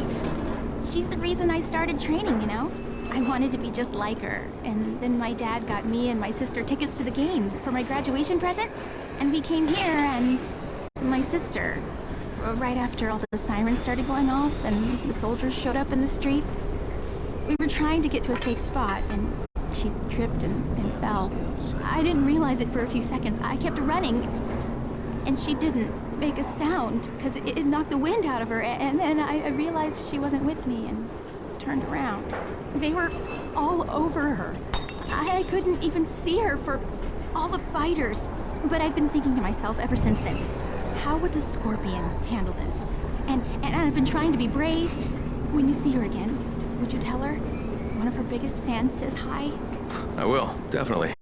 She's the reason I started training, you know? I wanted to be just like her, and then my dad got me and my sister tickets to the game for my graduation present, and we came here, and my sister, right after all the sirens started going off and the soldiers showed up in the streets, we were trying to get to a safe spot, and she tripped and fell. I didn't realize it for a few seconds. I kept running, and she didn't make a sound because it knocked the wind out of her, and then I realized she wasn't with me and turned around. They were all over her. I couldn't even see her for all the biters. But I've been thinking to myself ever since then, how would the Scorpion handle this? And I've been trying to be brave. When you see her again, would you tell her? One of her biggest fans says hi. I will, definitely.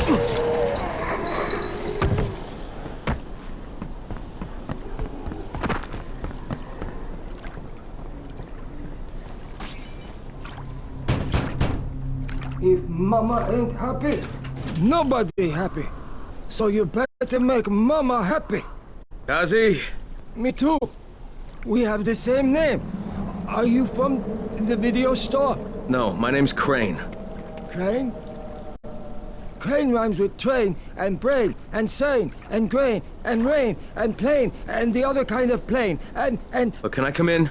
If Mama ain't happy, nobody happy. So you better make Mama happy. Gazi? Me too. We have the same name. Are you from the video store? No, my name's Crane. Crane? Crane rhymes with train, and brain, and sane, and grain, and rain, and plane, and the other kind of plane, and... But can I come in?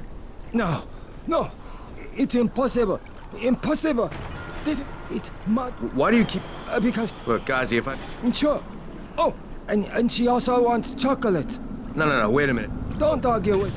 No, no. It's impossible. Impossible. It's mad. Why do you keep... Because... Look, Gazi, if I... Sure. Oh, and she also wants chocolate. No, wait a minute. Don't argue with...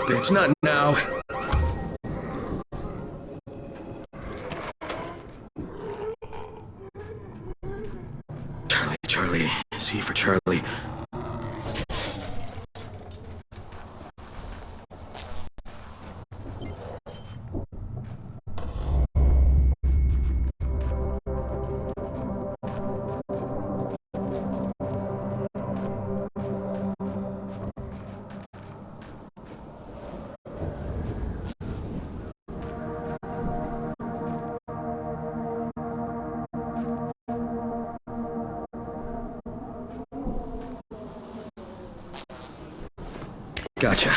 Bitch, not now. Charlie. C for Charlie. Gotcha.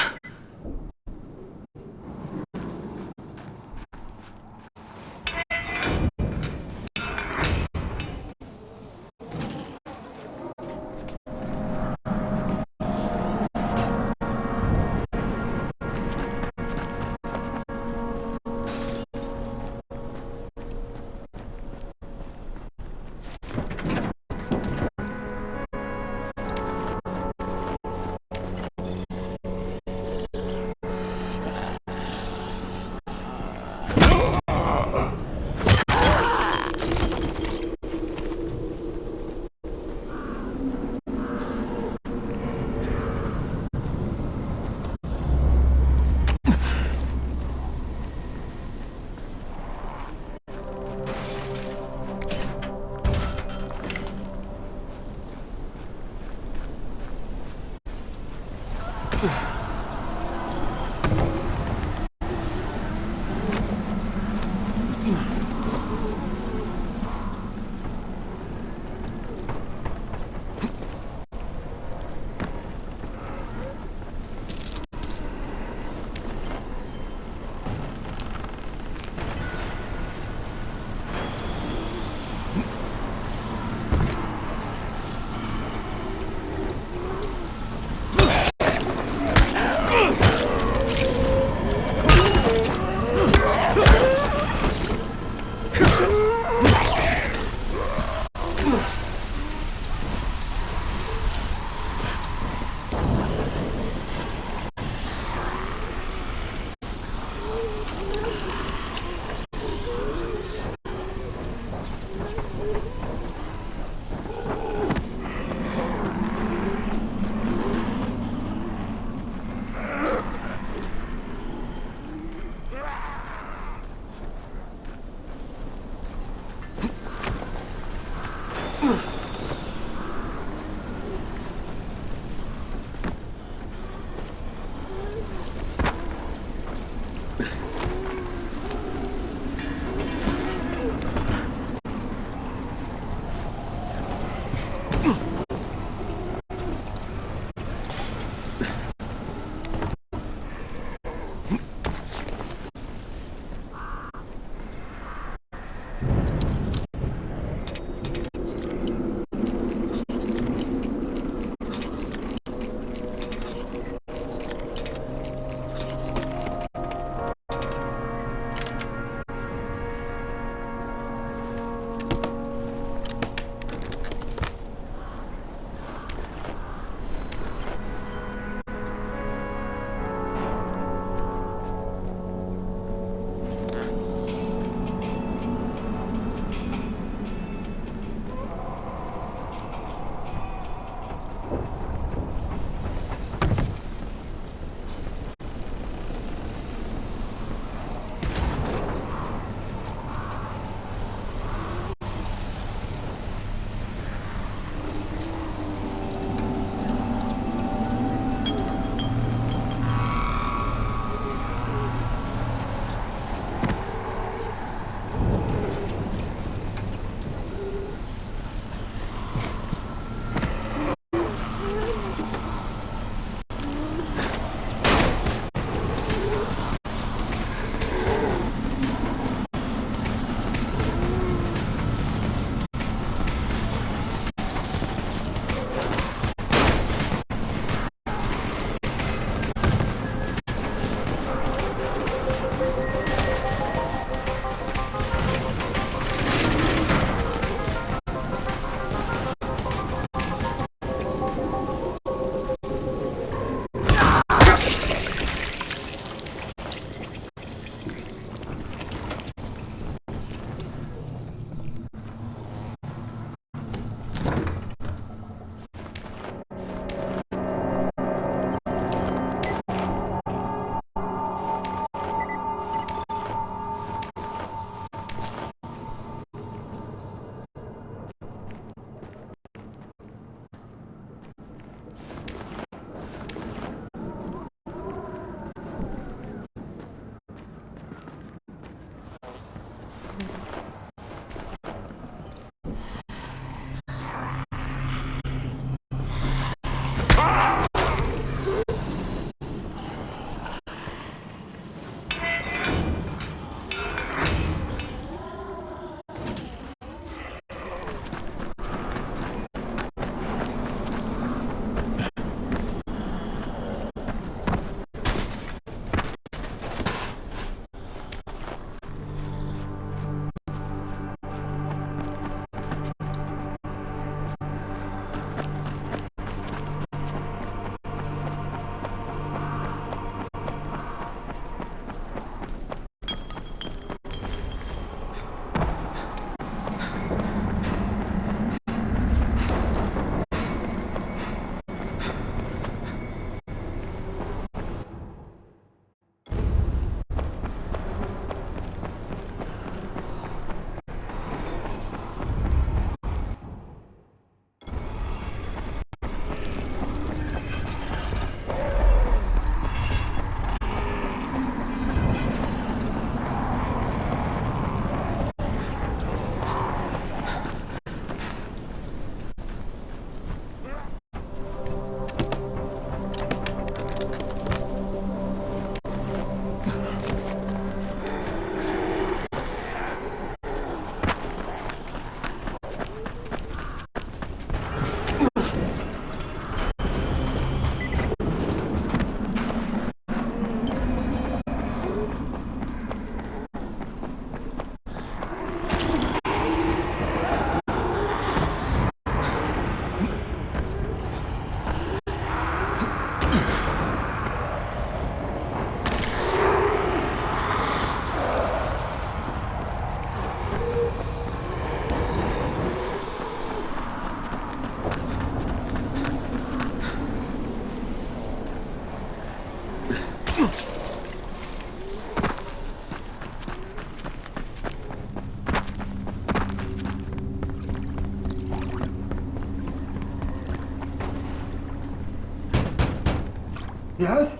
Yes?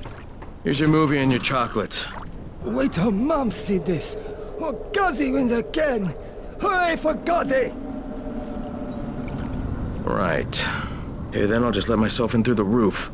Here's your movie and your chocolates. Wait till Mom see this. Oh, Ghazi wins again. Hooray for Ghazi! Right. Okay, then I'll just let myself in through the roof.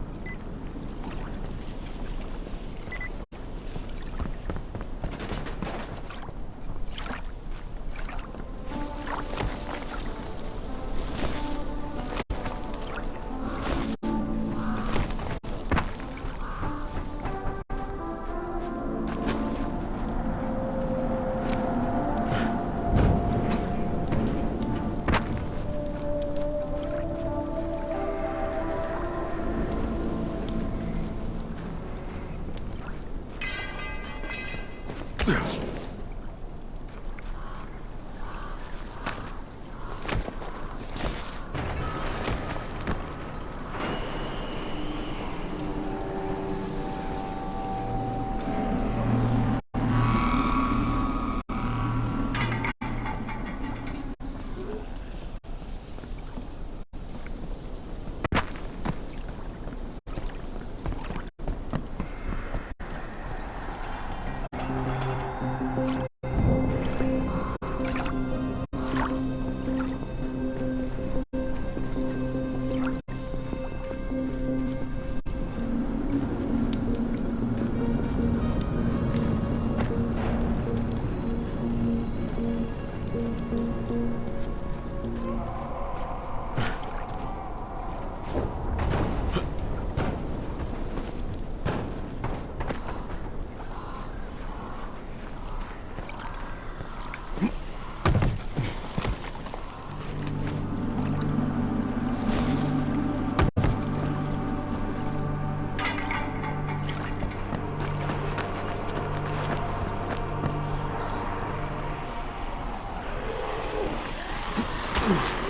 Ugh.